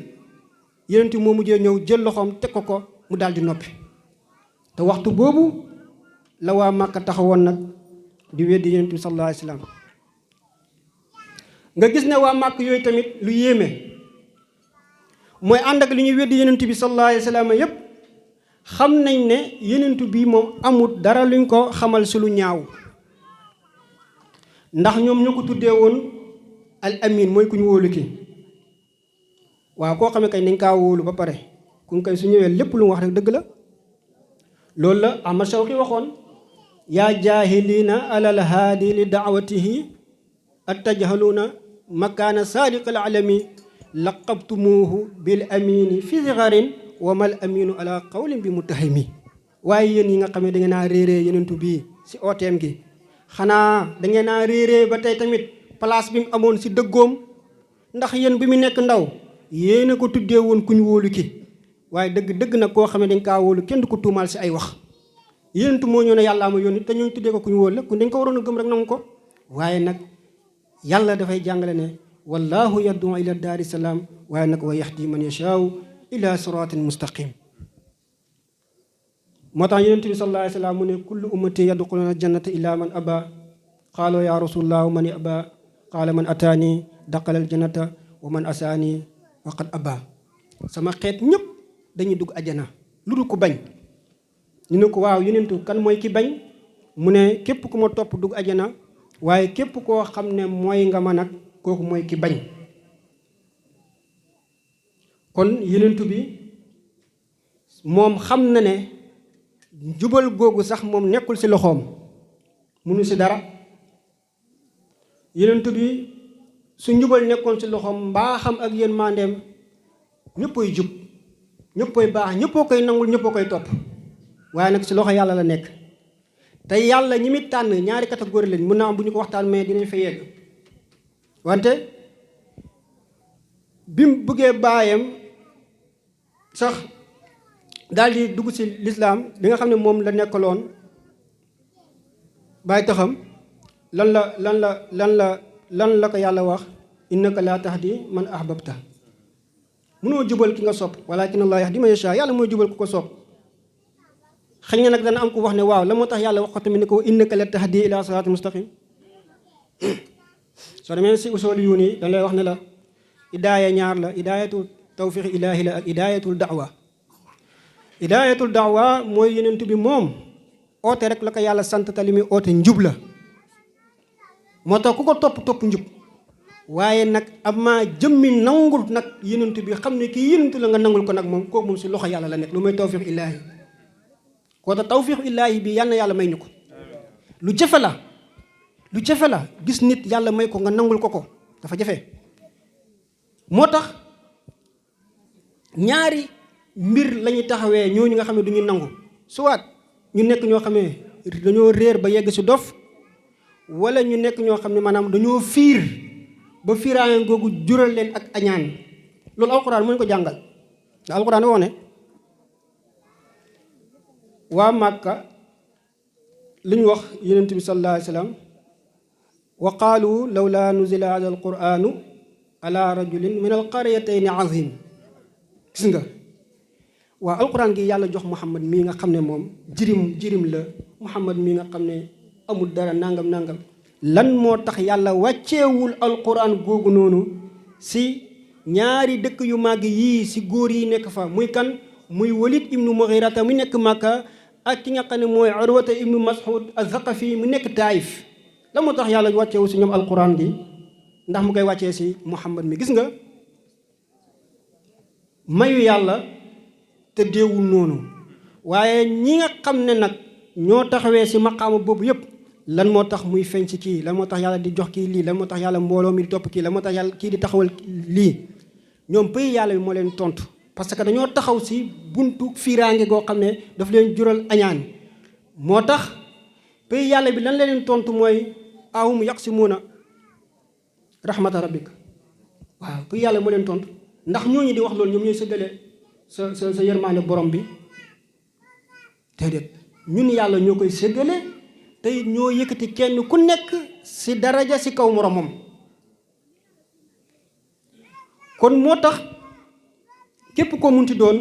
yonent bi moo mujjee ñëw jël loxoom teg ko mu daal di noppi te waxtu boobu la waa Màkka taxawoon nag di weddi yonent bi sallallahu alayhi wa sallam nga gis ne waa Màkka yooyu tamit lu yéeme mooy ànd ak li ñuy weddi yonent bi sallallahu alayhi wa sallam yépp xam nañ ne yonent bi moom amul dara luñ ko xamal si lu ñaaw ndax ñoom ñoo ko tuddee woon al amin mooy ku ñu wóolu ki waaw koo xam ne kay nañ kaa wóolu ba pare ku kay su ñëwee lépp lu mu wax rek dëgg la loolu la Ahmad Shawqi waxoon yaa jaahiliina alal haadi li daawatihi attajhaluuna makaana saadiq al alami laqabtumuuhu bil amini fi sigarin wa mal aminu ala qawlin bi muttahimi waaye yéen yi nga xam ne da ngeen naa réeree yenentu bii si ooteem gi xanaa da ngeen naa réeree ba tey tamit place bi mu amoon si dëggoom ndax yéen bi mu nekk ndaw yéen a ko tuddee woon ku ñu wóolu ki waaye dëgg nag koo xam ne dañ kaa wóolu kenn du ko tuumaal si ay wax yenentu moo ñëw ne yàllaa ma yónni te ñooñu tuddee ko ku ñu wóolu la ku dañ ko waroon a gëm rek nangu ko waaye nag yàlla dafay jàngale ne wallahu yaddu ila daari salaam waaye nag wa yahdi man yashaaw ila siraatin mustaqim moo tax yonent bi sallallahu alayhi wa sallam mu ne kullu ummati yadxuluna jannata illa man aba qaalu ya rasulallah man aba qaala man ataani daqala aljannata wa man asaani waqad aba sama xeet ñëpp dañuy dugg ajjana lu dul ko bañ ñu ne ko waaw yonentu kan mooy ki bañ mu ne képp ku ma topp dugg ajjana waaye képp koo xam ne mooy nga ma nag kooku mooy ki bañ kon yonentu bi moom xam na ne jubal googu sax moom nekkul ci loxoom munu ci dara yonentu bi su njubal nekkoon ci loxoom mbaaxam ak yéen mandeem ñëppay jub ñëppay baax ñëppoo koy nangul ñëppoo koy topp waaye nag ci loxo yàlla la nekk te yàlla ñi muy tànn ñaari catégorie lañ mun naa am bu ñu ko waxtaan mais dinañ fa yegg wante bi mu bëggee baayam sax daal di dugg ci lislaam bi nga xam ne moom la nekkaloon bàyyi taxam lan la ko yàlla wax innaka laa tahdi man ahbabta mënoo jubal ki nga sopp walaakin Allah yahdi man yashaa yàlla mooy jubal ku ko sopp xëy na nag dana am ko wax ne waaw la moo tax yàlla wax ko tamit ne ko innaka la tahdi ila siraatin mustaqim soo demee si usool yu nii dañ lay wax ne la idaaya ñaar la idaayatul tawfiq ilaahi la ak idaayatul da'wa idaayatul da'wa mooy yenentu bi moom oote rek la ko yàlla sant te li muy oote njub la moo tax ku ko topp njub waaye nag amaa jëmmi nangul nag yenentu bi xam ne kii yenentu la nga nangul ko nag moom kooku moom si loxo yàlla la nekk lu mooy tawfiq ilaahi koo tax tawfiq ilaahi bi yal na yàlla may ñu ko lu jafe la lu jafe la gis nit yàlla may ko nga nangul ko dafa jafe. moo tax ñaari mbir la ñuy taxawee ñooñu nga xam ne du ñu nangu soit ñu nekk ñoo xam ne dañoo réer ba yegg ci dof wala ñu nekk ñoo xam ne maanaam dañoo fiir ba fiiraange googu jural leen ak añaan. loolu alxuraan mën ko jàngal ndax alxuraan woo ne waa Màkka li ñu wax yonent bi sallallahu alayhi wa sallam wa qaalu lawlaa nuzila hada alquranu ala rajulin min alqaryatayni azim. gis nga waa alxuraan gi yàlla jox Muhammad mii nga xam ne moom jirim la Muhammad mii nga xam ne amul dara nangam lan moo tax yàlla wàcceewul alxuraan googu noonu si ñaari dëkk yu màgg yii si góor yi nekk fa muy kan muy Walid ibnu Mughirata mu nekk Makka ak ki nga xam ne mooy Urwata ibnu Mas'ud az-Zaqafi mu nekk Taif. la moo tax yàlla wàcceewu si ñoom alquran gi ndax mu koy wàccee si Muhammad mi. gis nga mayu yàlla te deewul noonu waaye ñi nga xam ne nag ñoo taxawee si maqaama boobu yëpp lan moo tax muy feeñ si kii lan moo tax yàlla di jox kii lii lan moo tax yàlla mbooloo mi di topp kii lan moo tax yàlla kii di taxawal lii ñoom pays yàlla bi moo leen tontu parce que dañoo taxaw si buntu fiiraange goo xam ne daf leen jural añaan. moo tax pays yàlla bi lan la leen tontu mooy ahum yaqsimuuna rahmata rabbik. waaw pays yàlla moo leen tontu ndax ñooñu di wax loolu ñoom ñooy séddale sa yërmaande borom bi déedéet ñun yàlla ñoo koy séddale tey ñoo yëkkati kenn ku nekk si daraja si kaw moromam. kon moo tax képp ko munti doon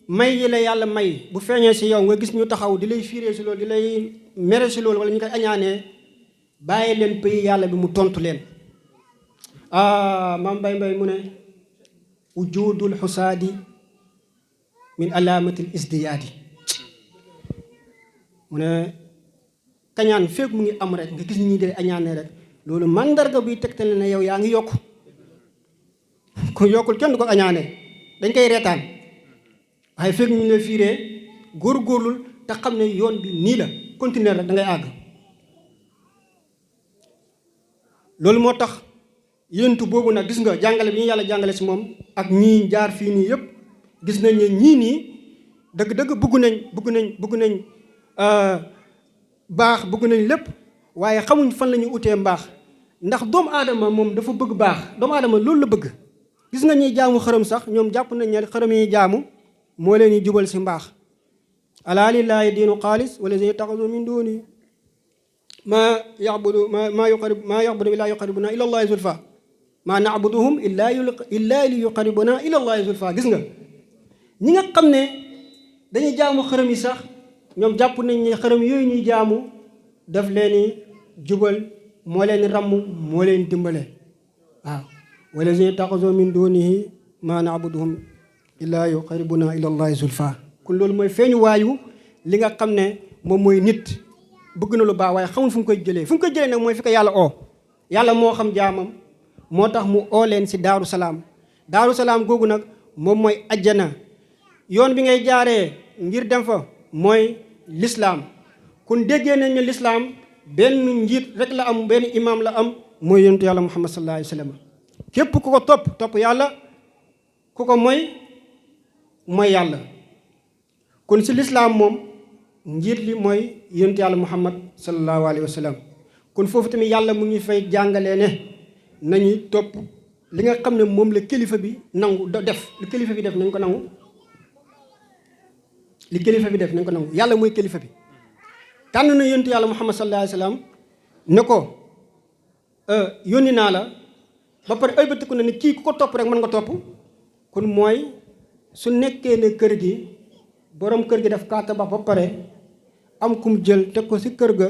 may yi la yàlla may bu feeñee si yow nga gis ñu taxaw di lay fiiree si loolu di lay mere si loolu wala ñu koy añaanee bàyyi leen pays yàlla bi mu tontu leen. maam Mbay mu ne wujudul xusaadi min alaamatil isdiyaadi. mu ne kañaan feeg mu ngi am rek nga gis ñi di añaanee rek loolu mandarga buy tegtale ne yow yaa ngi yokk ku yokkul kenn du ko añaanee dañ koy reetaan waaye feeg ñu ne fiiree góorgóorlul te xam ne yoon bi nii la continuer rek da ngay àgg. loolu moo tax yéentu boobu nag gis nga jàngale bi ñu yàlla jàngale si moom ak ñii jaar fii nii yëpp gis nañ ne ñii nii dëgg-dëgg bëgg nañ baax bëgg nañ lépp waaye xamuñ fan la ñuy utee mbaax ndax doomu aadama moom dafa bëgg baax doomu aadama loolu la bëgg. gis nga ñuy jaamu xërëm sax ñoom jàpp nañ ne xërëm yi jaamu moo leen di jubal si mbaax. alaa lillaahi diinu xaalis wallazina taxazu min duuni maa yabudu illaa yuqarribuna ila llaahi zulfa maa na'buduhum illaa li yuqarribuna ila llaahi zulfa. gis nga ñi nga xam ne dañuy jaamu xërëm yi sax ñoom jàpp nañ ne xërëm yooyu ñuy jaamu daf leen jubal moo leen ràmm moo leen dimbale. waaw wallazina taxazu min duunihi maa na'buduhum illaa yuqarribuna ila llaahi zulfa. kon loolu mooy feeñu waayu li nga xam ne moom mooy nit bëgg na lu baax waaye xamul fu mu koy jëlee nag mooy fi ko yàlla oo. yàlla moo xam jaamam moo tax mu oo leen si daaru salaam googu nag moom mooy ajjana. yoon bi ngay jaaree ngir dem fa mooy lislaam. kon déggee nañ ne lislaam benn njiit rek la am benn imaam la am mooy yonentu yàlla muhammad sallallahu alayhi wa sallam. képp ku ko topp yàlla ku ko mooy yàlla. kon si lislaam moom njiit li mooy yonentu yàlla muhammad sallallahu alayhi wa sallam. kon foofu tamit yàlla mu ngi fay jàngalee ne nañuy topp li nga xam ne moom la kilifa bi nangu def li kilifa bi def nañ ko nangu. li kilifa bi def nañ ko nangu yàlla mooy kilifa bi. tànn na yonentu yàlla muhammad sallallahu alayhi wa sallam ne ko yónni naa la ba pare ëlbatiku na ne kii ku ko topp rek mën nga topp. kon mooy su nekkee ne kër gi borom kër gi daf kaa tabax ba pare am kum jël teg ko si kër ga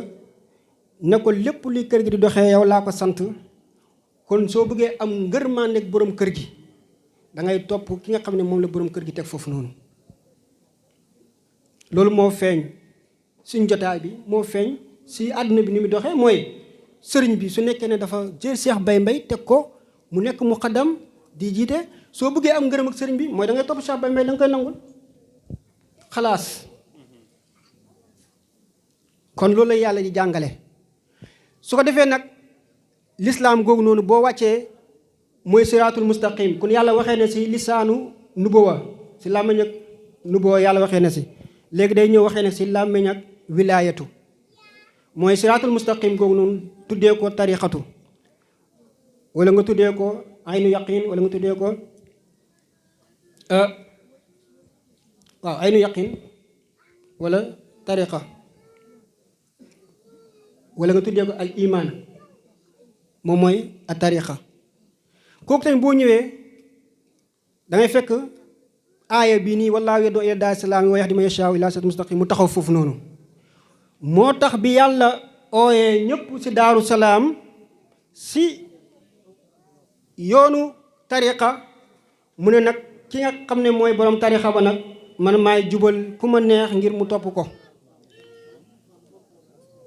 ne ko lépp luy kër gi di doxee yow laa ko sant. kon soo bëggee am ngërmaandeeg borom kër gi da ngay topp ki nga xam ne moom la borom kër gi teg foofu noonu. loolu moo feeñ suñ jotaay bi moo feeñ si àdduna bi ni mu doxee mooy sëriñ bi su nekkee ne dafa jël Cheikh Baye Mbaye teg ko mu nekk muqaddam di jiite soo bëggee am ngërëm ak sëriñ bi mooy da ngay topp Cheikh Baye Mbaye da nga koy nangul xalaas. kon loolu la yàlla di jàngale su ko defee nag lislaam googu noonu boo wàccee mooy siraatul mustaqim kon yàlla waxee na si lisaanu nubuwa si làmmiñ ak nubuwa yàlla waxee na si léegi day ñëw waxee nag si làmmiñ ak wilaayatu mooy siraatul mustaqim googu noonu tuddee ko tariqatu wala nga tuddee ko aynu yaqin wala nga tuddee ko waaw aynu yaqin wala tariqa wala nga tuddee ko al iman moom mooy a tariqa kooku tamit boo ñëwee da ngay fekk aaya bii nii wallaahu yad'u ila daari salaam wa yahdi man yashaa'u ila siraatin mustaqim mu taxaw foofu noonu moo tax bi yàlla ooyee ñëpp si daaru salaam si yoonu tariqa mu ne nag ki nga xam ne mooy borom tariqa ba nag man maay jubal ku ma neex ngir mu topp ko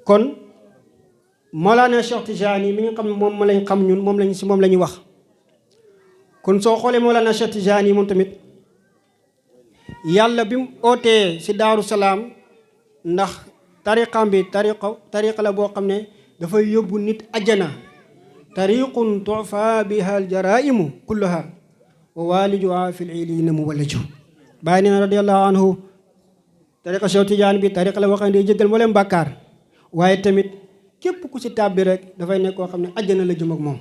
kon Mawlana Cheikh Tidiane mi nga xam ne moom lañ xam ñun moom la ñuy wax kon soo xoolee Mawlana Cheikh Tidiane moom tamit yàlla bi mu ootee si daaru salaam ndax tariqam bi tariqa la boo xam ne dafay yóbbu nit ajjana tariqun tufa biha aljaraimu kulluha wa walijuha fi lilina mu walaju bàyyi nee na radiallahu anhu tariqa Cheikh Tidiane bi tariqa la boo xam ne day jéggal moo leen bàkkaar waaye tamit képp ku si tàbbi rek dafay nekk koo xam ne ajjana la jëm ak moom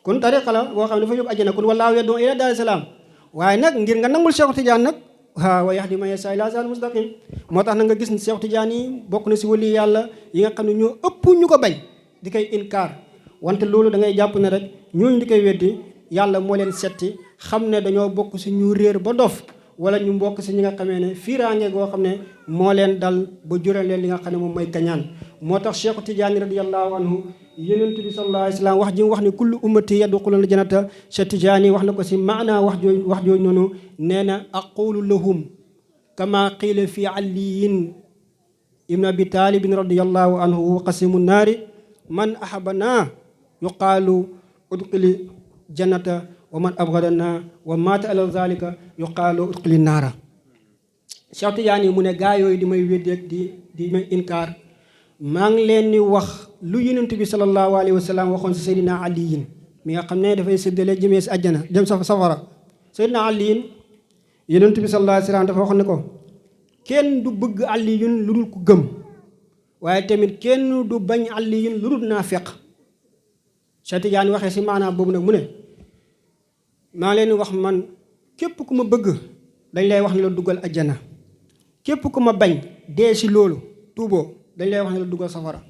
kon tariqa la boo xam ne dafay yóbbu ajjana kon wallaahu yad'u ila daari salaam waaye nag ngir nga nangul Cheikh Tidiane nag waaw wa yahdi man yashaa ila siraatin mustaqim moo tax na nga gis ne Cheikh Tidiane yi bokk na si wali yàlla yi nga xam ne ñoo ëpp ñu ko bañ di koy inkaar wante loolu da ngay jàpp ne rek ñooñu di koy weddi yàlla moo leen setti xam ne dañoo bokk si ñu réer ba dof wala ñu mbokk si ñi nga xamee ne fiiraange goo xam ne moo leen dal ba jural leen li nga xam ne moom mooy kañaan moo tax Cheikh Tidiane radiyallahu anhu yonent bi sallallahu alayhi wa sallam wax ji mu wax ne kullu ummati yadxuluna jannata Cheikh Tidiane wax na ko si maanaa wax jooju noonu nee na aqulu lahum kama qiila fi aliyin ibn abi talibin radiyallahu anhu qasimu naari man ahabana yuqaalu udxili jannata wa man abgadana wa mata ala zalika yuqaalu udxili naara Cheikh Tidiane mu ne gaa yooyu di may weddeeg di may inkaar maa ngi leen di wax lu yonent bi sallallahu alayhi wa sallam waxoon si Seydina Aliyin mi nga xam ne dafay séddale jëmee si àjjana jëm safara Seydina Aliyin yonent bi sallallahu alayhi wa sallam dafa waxoon ne ko kenn du bëgg Aliyun lu dul ku gëm waaye tamit kenn du bañ Aliyun lu dul naafeq Cheikh Tidiane waxee si maanaam boobu nag mu ne maa leen wax man képp ku ma bëgg dañ lay wax ne la duggal àjjana képp ku ma bañ dee si loolu tuuboo dañ lay wax ne la duggal safara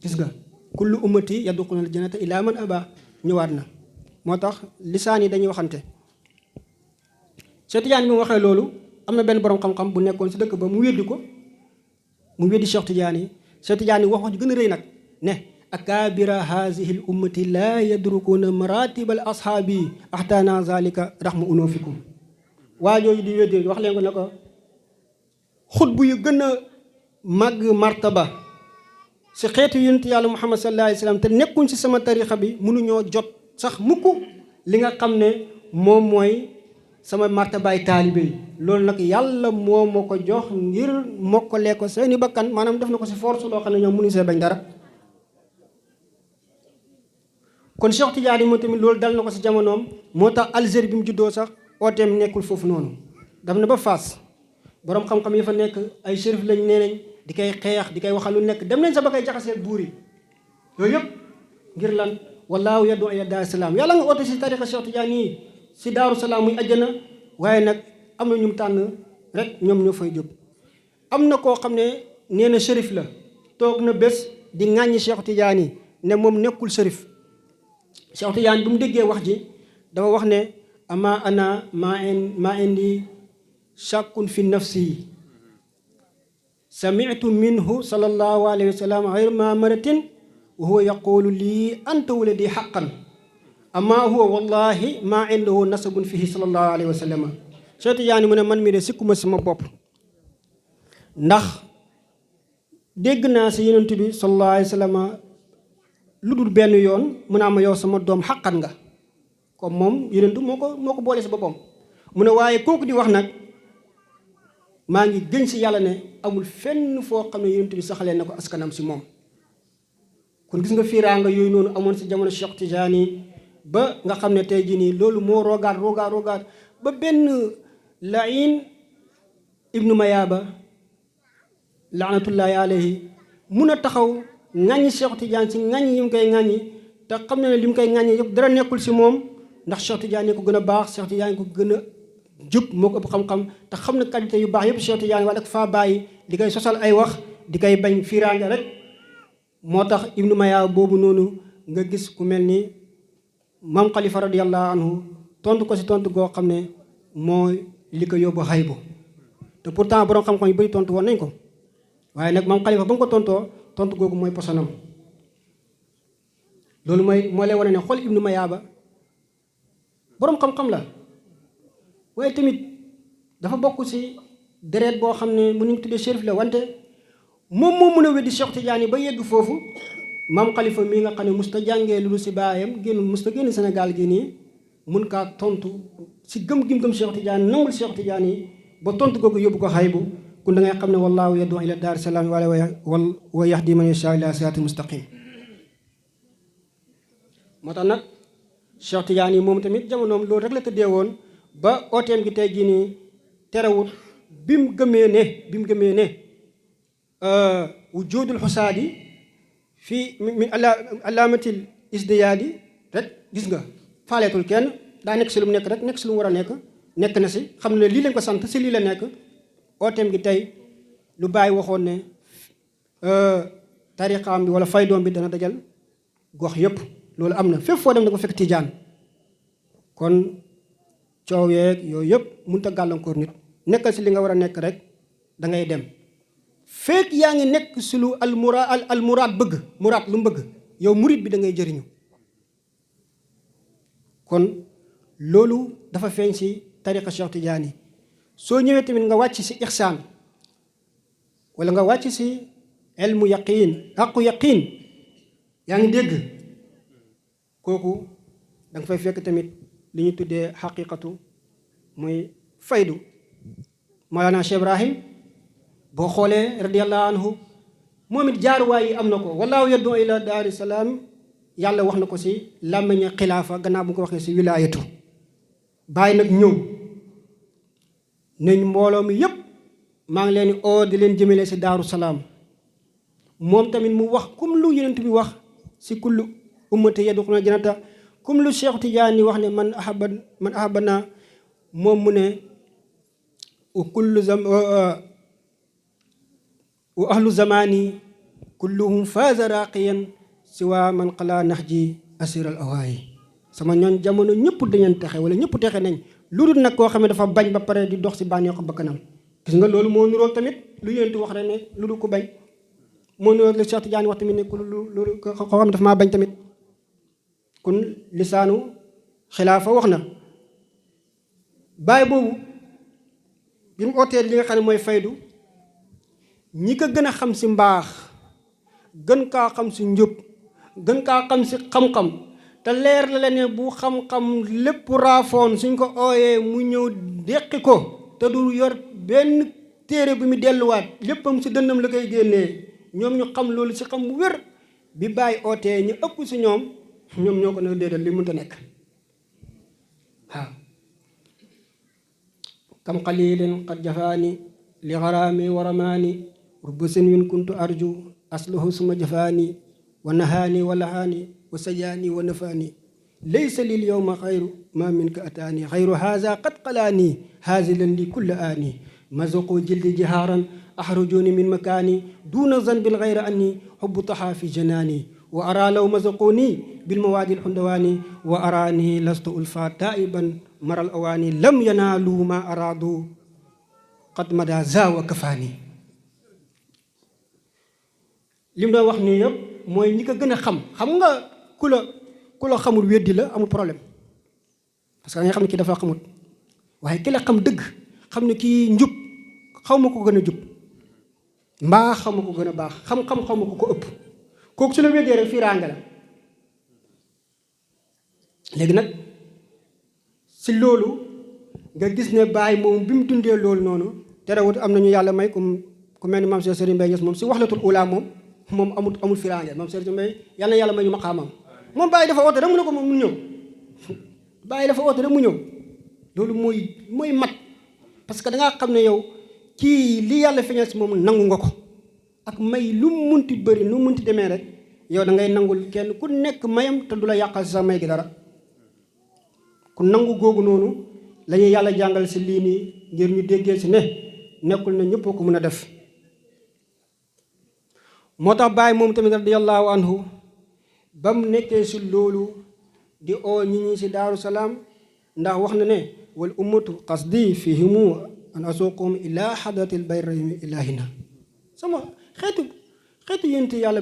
gis nga kullu ummati yadxuluna aljannata illa man aba ñëwaat na moo tax lisaan yi dañuy waxante Cheikh Tidiane bi mu waxee loolu am na benn borom xam-xam bu nekkoon si dëkk ba mu weddi ko mu weddi Cheikh Tidiane yi Cheikh Tidiane yi wax ju gën a rëy nag ne akaabira hazihi l ummati laa yadrukuna maratibal ashaabi axtaana zalika raxma unofikum waa jooju di weddi wax leen ko ne ko xutbu yu gën a màgg martaba si xeetu yonent yàlla Muhammad sallallahu alayhi wa sallam te nekkuñ si sama tarixa bi mënuñoo jot sax mukk li nga xam ne moom mooy sama martabaay taalibe yi loolu nag yàlla moo ma ko jox ngir mokkalee ko seeni bakkan maanaam def na ko si force loo xam ne ñoom mënuñ see bañ dara kon Cheikh Tidiane yi moom tamit loolu dal na ko si jamonoom moo tax Algérie bi mu juddoo sax ooteem nekkul foofu noonu daf na ba Fass boroom xam-xam yi fa nekk ay shérif lañ nee nañ di koy xeex di koy waxal lu nekk dem nañ sa ba koy jaxasee buur yi yooyu yëpp ngir lan wallaahu yad'u ila daari salaam yàlla nga oote si tariqa Cheikh Tidiane yi si daaru salaam muy àjjana waaye nag am na ñu mu tànn rek ñoom ñoo fay jóg am na koo xam ne nee na shérif la toog na bés di ŋàññi Cheikh Tidiane yi ne moom nekkul shérif Cheikh Tidiane bi mu déggee wax ji dafa wax ne ama ana maa indi shakkun fi nafsi sami'tu minhu sallallahu alayhi wa sallam ghayra ma maratin wa huwa yaqulu lii anta waladi haqqan amma huwa wallahi ma indahu nasabun fihi sallallahu alayhi wa sallam Cheikh Tidiane mu ne man mi de sikkuma sama bopp ndax dégg naa si yonent bi sallallahu alayhi wa sallam lu dul benn yoon mu ne am yow sama doom xaqan nga comme moom yonent moo ko boole si boppam mu ne waaye kooku di wax nag maa ngi gën si yàlla ne amul fenn foo xam ne yonent bi saxalee na ko askanam si moom kon gis nga fiiraanga yooyu noonu amoon si jamono Cheikh Tidiane ba nga xam ne tey jii nii loolu moo rogaat ba benn Laïn ibnu Mayaba laanatullahi alayhi mun a taxaw ŋàññi Cheikh Tidiane si ŋàññi yi mu koy ŋàññi te xam na ne li mu koy ŋàññi yëpp dara nekkul si moom ndax Cheikh Tidiane ko gën a baax Cheikh Tidiane ko gën a jub moo ko ëpp xam-xam te xam na qualité yu baax yëpp Cheikh Tidiane wala faa bàyyi di koy sosal ay wax di koy bañ fiiraange rek moo tax ibnu Mayaba boobu noonu nga gis ku mel ni maam Khalifa radiyallahu anhu tontu ko si tontu goo xam ne mooy li ko yóbbu xaybu te pourtant borom xam-xam yu bëri tontu woon nañ ko waaye nag maam Khalifa ba mu ko tontoo tontu googu mooy posonam loolu moo lay wane ne xool ibnu Mayaba borom xam-xam la waaye tamit dafa bokk si deret boo xam ne mënuñ tuddee shérif la wante moom moo mën a weddi Cheikh Tidiane ba yegg foofu maam Khalifa mii nga xam ne musta jàngee lu dul si baayam musta génn Sénégal gi nii mun kaa tontu si gëm Cheikh Tidiane nangul Cheikh Tidiane yi ba tontu googu yóbbu ko xaybu kon da ngay xam ne wallaahu yad'u ila daari salaam wa yahdi man yashaa ila siraatin mustaqim moo tax nag Cheikh Tidiane yi moom tamit jamonoom loolu rek la tëddee woon ba ooteem gi tey jii nii terewut bi mu gëmee ne wujudul xusaadi fii min alaamatil isdiyaadi rek gis nga faaleetul kenn daa nekk si lu mu nekk rek nekk si lu mu war a nekk na si xam ne lii lañ ko sant si lii la nekk ooteem gi tey lu bàyyi waxoon ne tariqaam bi wala faydoom bi dana dajal gox yëpp loolu am na fépp foo dem da ko fekk tijaan kon coow yeeg yooyu yëpp mënut a gàllankoor nit nekkal si li nga war a nekk rek da ngay dem fekk yaa ngi nekk si lu almuraad bëgg muraad lu mu bëgg yow murid bi da ngay jëriñu kon loolu dafa feeñ si tariqa Cheikh Tidiane soo ñëwee tamit nga wàcc si ixsaan wala nga wàcc si ilmu yaqiin aqu yaqiin yaa ngi dégg kooku da nga fay fekk tamit li ñu tuddee xaqiqatu muy faydu Mawlana Cheikh Ibrahim boo xoolee radiyallahu anhu moom it jaaruwaay yi am na ko wallaahu yad'u ila daari salaam yàlla wax na ko si làmmiñu xilaafa gannaaw bu ko waxee si wilaayatu bàyyi nag ñëw nañ mbooloo mi yépp maa ngi leen di oo di leen jëmale si daaru salaam moom tamit mu wax comme lu yonent bi wax si kullu ummati yadxuluna jannata comme lu Cheikh Tidiane wax ne man ahabana moom mu ne wa ahlu zamani kulluhum faaza raqiyan siwa man qala nahji asir al awaayi sama ñoon jamono ñëpp dañeen texe wala ñëpp texe nañ lu dul nag koo xam ne dafa bañ ba pare di dox si bànneexu bakkanam gis nga loolu moo nurool tamit lu yéentu wax rek ne lu dul ku bañ moo nurool la Cheikh Tidiane wax tamit ne ku lu koo xam ne dafa maa bañ tamit kon lisaanu xilaafa wax na bàyyi boobu bi mu ootee li nga xam ne mooy faydu ñi ko gën a xam si mbaax gën kaa xam si njub gën kaa xam si xam-xam te leer la ne bu xam-xam lépp raafoon suñ ko ooyee mu ñëw deqi ko te du yor benn téere bu mu delluwaat léppam si dënnam la koy génnee ñoom ñu xam loolu si xam bu wér bi bàyyi ootee ñu ëpp si ñoom ñoo ko ne déedéet li mënta nekk waaw kam qalilin qad jafaani li xaraami wa ramaani rubba sinwin kuntu arju asluhu suma jafaani wa nahaani wa lahaani wa sajaani wa nafaani laysa lil yowma xayru ma minka ataani xayru haza qad qalaani hazilan li kulla aani mazuqu jildi jihaaran axrujuni min makaani duna zanbil xayra anni xubbu taxaa fi janaani wa ara law mazuquni bil mawaadi alxundawaani wa araani lastu ulfa taiban maral awaani lam yanaalu ma araadu qad mada za wa kafaani li mu doon wax nii yëpp mooy ñi ko gën a xam nga ku la xamul weddi la amul problème parce que da nga xam ne kii dafa xamut waaye ki la xam dëgg xam ne kii njub xaw ma ko gën a jub mbaa xaw ma ko gën a baax xam-xam xaw ma ko ëpp kooku su la weddee rek fiiraange la léegi nag si loolu nga gis ne Baay moom bi mu dundee loolu noonu terewut am nañu yàlla may ku mel ni maam Cheikh Serigne Mbaye Niass moom si waxlatul ula moom moom amul firaange moom Serigne Mbaye yal na yàlla may ñu maqaamam moom bàyyi dafa oote rek mu ne ko moom mu ñëw bàyyi dafa oote rek mu ñëw loolu mooy mat parce que da ngaa xam ne yow kii li yàlla feeñal si moom nangu nga ko ak may lu mu munti bëri lu mu munti demee rek yow da ngay nangul kenn ku nekk mayam te du la yàqal si sa may gi dara ku nangu googu noonu la ñuy yàlla jàngal si lii nii ngir ñu déggee si ne nekkul na ñëpp ko mën a def moo tax Baay moom tamit radiyallahu anhu ba mu nekkee si loolu di oo ñi ñi si Daaru Salaam ndax wax na ne wal ummatu qasdi fihimu an asuqum ila hadratil bayri ilahina sama xeetu yénti yàlla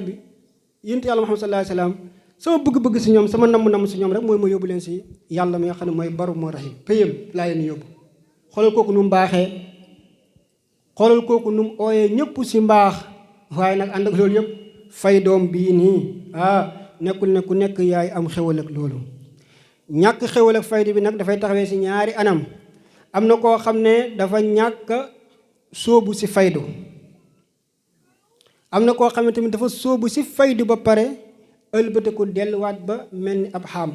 Muhammad sallallahu alayhi wa sallam sama bëgg-bëgg si ñoom sama namm si ñoom rek mooy ma yóbbu leen si yàlla mi nga xam ne mooy baru moo rahim payam laa leen yóbbu xoolal kooku nu mu baaxee xoolal kooku nu mu ooyee ñëpp si mbaax waaye nag ànd ak loolu yëpp fay doom bii nii nekkul ne ku nekk yaay am xewal ak loolu ñàkk xewal ak faydu bi nag dafay taxawee si ñaari anam am na koo xam ne dafa ñàkk sóobu si faydu am na koo xam ne tamit dafa sóobu si faydu ba pare ëlbatiku delluwaat ba mel ni ab xaam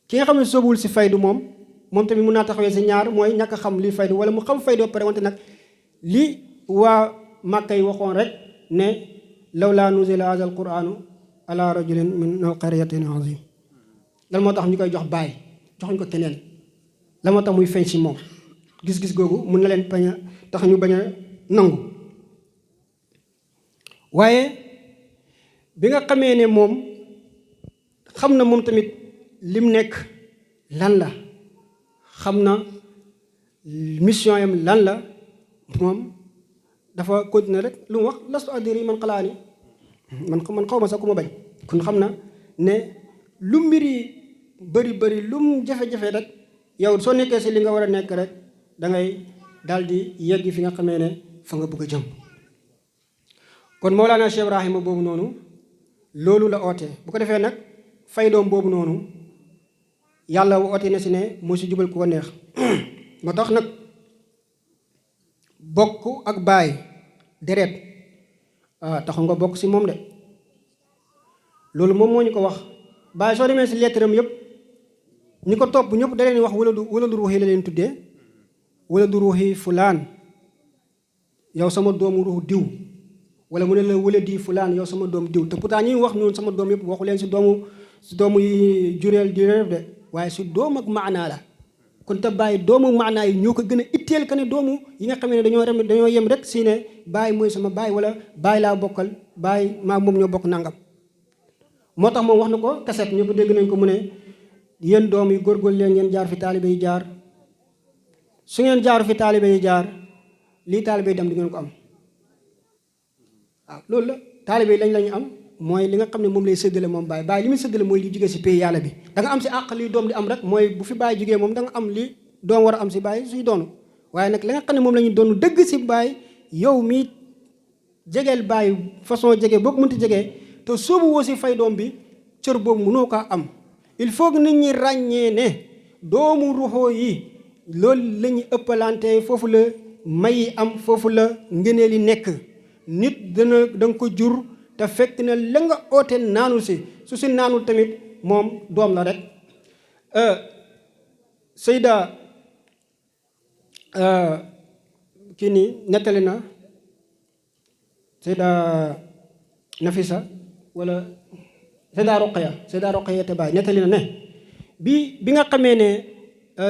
ki nga xam ne sóobuwul si faydu moom tamit mun naa taxawee si ñaar mooy ñàkk xam li faydu wala mu xam faydu ba pare wante nag li waa Màkka yi waxoon rek ne lawlaa nuzila haza al quranu ala rajulin min qaryatin azim lan moo tax ñu koy jox baay joxuñ ko keneen la moo tax muy feeñ si moom gis-gis googu mun na leen bañ a tax ñu bañ a nangu waaye bi nga xamee ne moom xam na moom tamit lim nekk lan la xam na mission yam lan la moom dafa continuer rek lu mu wax lastu adiri man xalaani man xaw ma sax ku ma bañ kon xam na ne lu mbiri bëri lu mu jafe-jafe rek yow soo nekkee si li nga war a nekk rek da ngay daal di yegg fi nga xamee ne fa nga bëgg a jëm kon Mawlana Cheikh Ibrahima boobu noonu loolu la oote bu ko defee nag faydoom boobu noonu yàlla oote na si ne moo si jubal ku ko neex moo tax nag bokk ak baay deret taxul nga bokk si moom de loolu moom moo ñu ko wax baay soo demee si lettaram yëpp ñi ko topp ñëpp da leen wax wala du ruuxi la leen tuddee wala du ruuxi fulaan yow sama doomu ruux diw wala mu ne la wala di fulaan yow sama doom diw te pourtant ñuy wax ñun sama doom yëpp waxu leen si doomu yi jureel di réew de waaye si doom ak maanaa la kon te bàyyi doomu maanaa yi ñoo ko gën a itteel que ne doomu yi nga xam ne dañoo yem rek si ne bàyyi mooy sama bàyyi wala bàyyi laa bokkal bàyyi maa moom ñoo bokk nangam moo tax moom wax na ko kaset ñëpp dégg nañ ko mu ne yéen doom yi góorgóorlu leen ngeen jaar fi taalibe yi jaar su ngeen jaaru fi taalibe yi jaar lii taalibe yi dem di ngeen ko am waaw loolu la taalibe yi lañu am mooy li nga xam ne moom lay séddale moom bàyyi li muy séddale mooy li jógee si pays yàlla bi da nga am si àq lii doom di am rek mooy bu fi bàyyi jógee moom da nga am li doom war a am si bàyyi suy doonu waaye nag li nga xam ne moom la ñu doon dëgg si bàyyi yow mi jegeel bàyyi façon jege boo ko mënti jegee te soobu woo si fay doom bi cër boobu mënoo kaa am il faut que nit ñi ràññee ne doomu ruxoo yi loolu la ñu ëppalante foofu la may yi am foofu la ngëneel yi nekk nit da nga ko jur te fekk na la nga oote naanul si su si naanul tamit moom doom la rek Seyda kii nii nettali na Seyda Nafisa wala Seyda Roqaya te baay nettali na ne bi nga xamee ne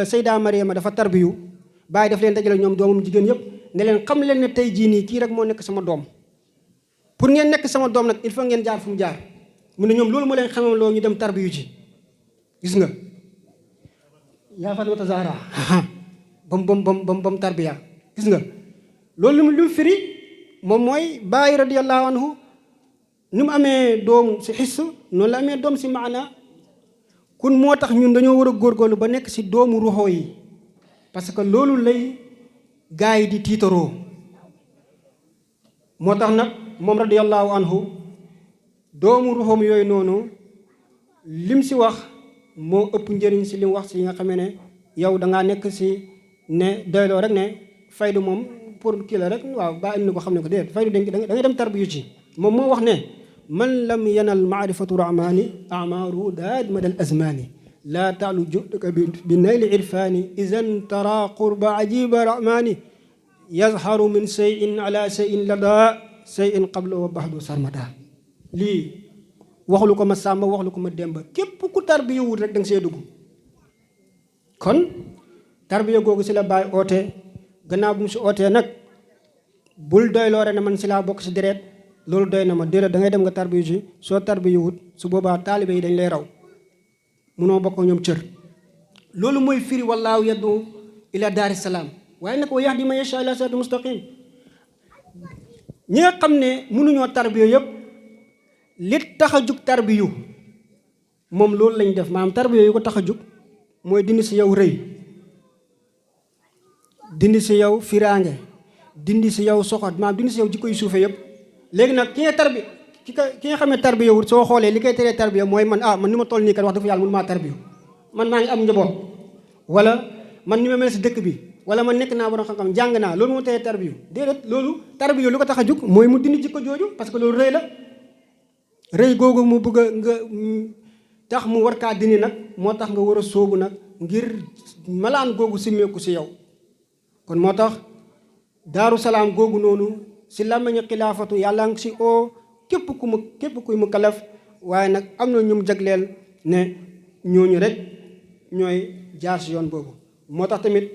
Seyda Mariama dafa tarbiyu bàyyi daf leen dajale ñoom doomam jigéen yëpp ne leen xam leen ne tey jii nii kii rek moo nekk sama doom pour ngeen nekk sama doom nag il faut ngeen jaar fu mu jaar mu ne ñoom loolu moo leen xamam loo ñu dem tarbiyu ci gis nga yaa Fatimata Zahra bam tarbiya gis nga loolu lu mu firi moom mooy Baay radiyallahu anhu ni mu amee doom si xis noonu la amee doom si maana kun moo tax ñun dañoo war a góorgóorlu ba nekk si doomu ruxoo yi parce que loolu lay gaa yi di tiitaroo moo tax nag moom radiyallahu anhu doomu ruxoom yooyu noonu lim si wax moo ëpp njëriñ si lim wax si nga xamee ne yow dangaa nekk si ne doyloo rek ne faydu moom pour kii la rek waaw ba indi ko xam ne ko déet faydu da ngay dem tarbiyu ci moom moo wax ne man lam yanal maarifatu rahmani amaaru daad madal azmani laa taalu juhdaka bi nayli irfani idan tara qurba ajiba rahmani yazharu min shay'in ala shay'in lada shay'in qabla wa baxdu sarmada lii waxlu ko ma sàmba waxlu ko ma demba képp ku tarbiya wut rek da nga see dugg kon tarbiya googu si la bàyyi oote gannaaw bu mu si ootee nag bul doy loore ne man si laa bokk si deret loolu doy na ma déedéet da ngay dem nga tarbiyu si soo tarbiyu wut su boobaa taalibe yi dañ lay raw munoo bokk ñoom cër loolu mooy firi wallaahu yaddu ila daari salaam waaye nag wa yahdi man yashaa ila siraatin mustaqim ñi nga xam ne mënuñoo tarbiyu yëpp li tax a jug tarbiyu moom loolu lañ def maanaam tarbiyu yu ko tax a jug mooy dindi si yow rëy dindi si yow firaange dindi si yow soxot maanaam dindi si yow jikko yu suufe yëpp léegi nag ki nga xam ne tarbiya wut soo xoolee li koy teree tarbiya mooy man ni ma toll nii kat wax dëgg yàlla mënu maa tarbiya man maa ngi am njaboot wala man ni ma mel si dëkk bi wala man nekk naa borom xam-xam jàng naa loolu moo teree tarbiya déedéet loolu tarbiya lu ko tax a jug mooy mu dindi jikko jooju parce que loolu rëy la rëy googu mu bëgg a nga tax mu war kaa dindi nag moo tax nga war a sóobu nag ngir malaan googu simmeeku si yow kon moo tax daaru salaam googu noonu si làmmiñu xilaafatu yàlla ngi si oo képp kuy mu kalaf waaye nag am na ñum jagleel ne ñooñu rek ñooy jaar si yoon boobu moo tax tamit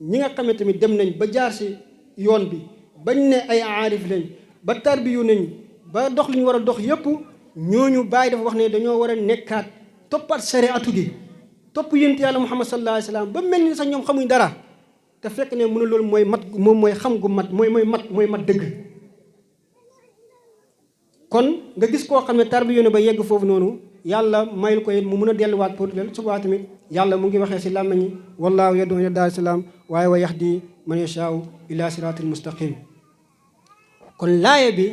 ñi nga xam ne tamit dem nañ ba jaar si yoon bi bañ ne ay aarif lañ ba tarbiyu nañ ba dox li ñu war a dox yépp ñooñu bàyyi dafa wax ne dañoo war a nekkaat toppat sariatu gi topp yonent yàlla Muhammad sallallahu alayhi wa sallam ba mel ni sax ñoom xamuñ dara te fekk ne mu ne loolu mooy mat moom mooy xam gu mat mooy mat dëgg kon nga gis koo xam ne tarbiyu ne ba yegg foofu noonu yàlla mayul ko it mu mun a delluwaat pour del subaa tamit yàlla mu ngi waxee si làmmiñi wallaahu yad'u ila daari salaam waaye wa yahdi man yashaa'u ila siraatil mustaqim kon laaye bi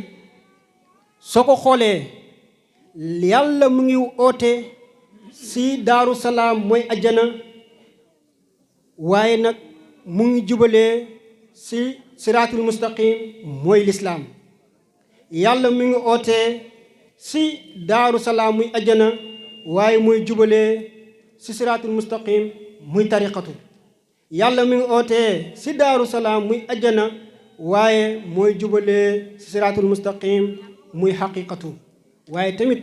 soo ko xoolee yàlla mu ngi oote si daaru salaam mooy ajjana waaye nag mu ngi jubalee si siraatul mustaqim mooy lislaam yàlla mu ngi ootee si daaru salaam muy ajjana waaye muy jubalee si siraatul mustaqim muy tariqatu yàlla mu ngi ootee si daaru salaam muy ajjana waaye mooy jubalee si siraatul mustaqim muy xaqiqatu waaye tamit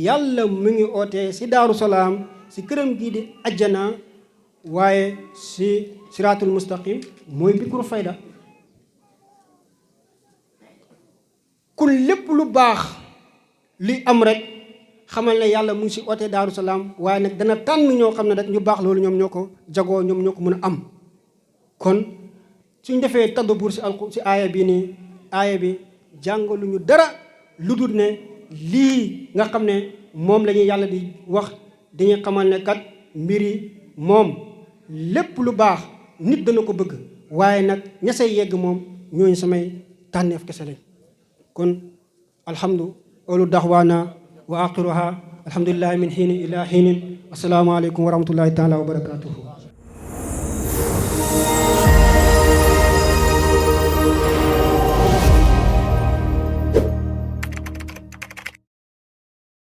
yàlla mu ngi ootee si daaru salaam si këram gii di ajjana waaye si siraatul mustaqim mooy bikru fayda kun lépp lu baax li am rek xamal ne yàlla mu ngi si oote daaru salaam waaye nag dana tànn ñoo xam ne rek ñu baax loolu ñoom ñoo ko jagoo ñoom ñoo ko mën a am kon suñ defee tadabbur si aaya bi nii aaya bi jàngaluñu dara lu dul ne lii nga xam ne moom la ñuy yàlla di wax dañuy xamal ne kat mbir yi moom lépp lu baax nit dana ko bëgg waaye nag ña say yegg moom ñooñu samay tànneef kese lañ kon alhamdu olu daxwaana wa axiruha alhamdulillahi min xiinin ila xiinin assalaamu aleykum wa rahmatullahi taala wa barakatuhu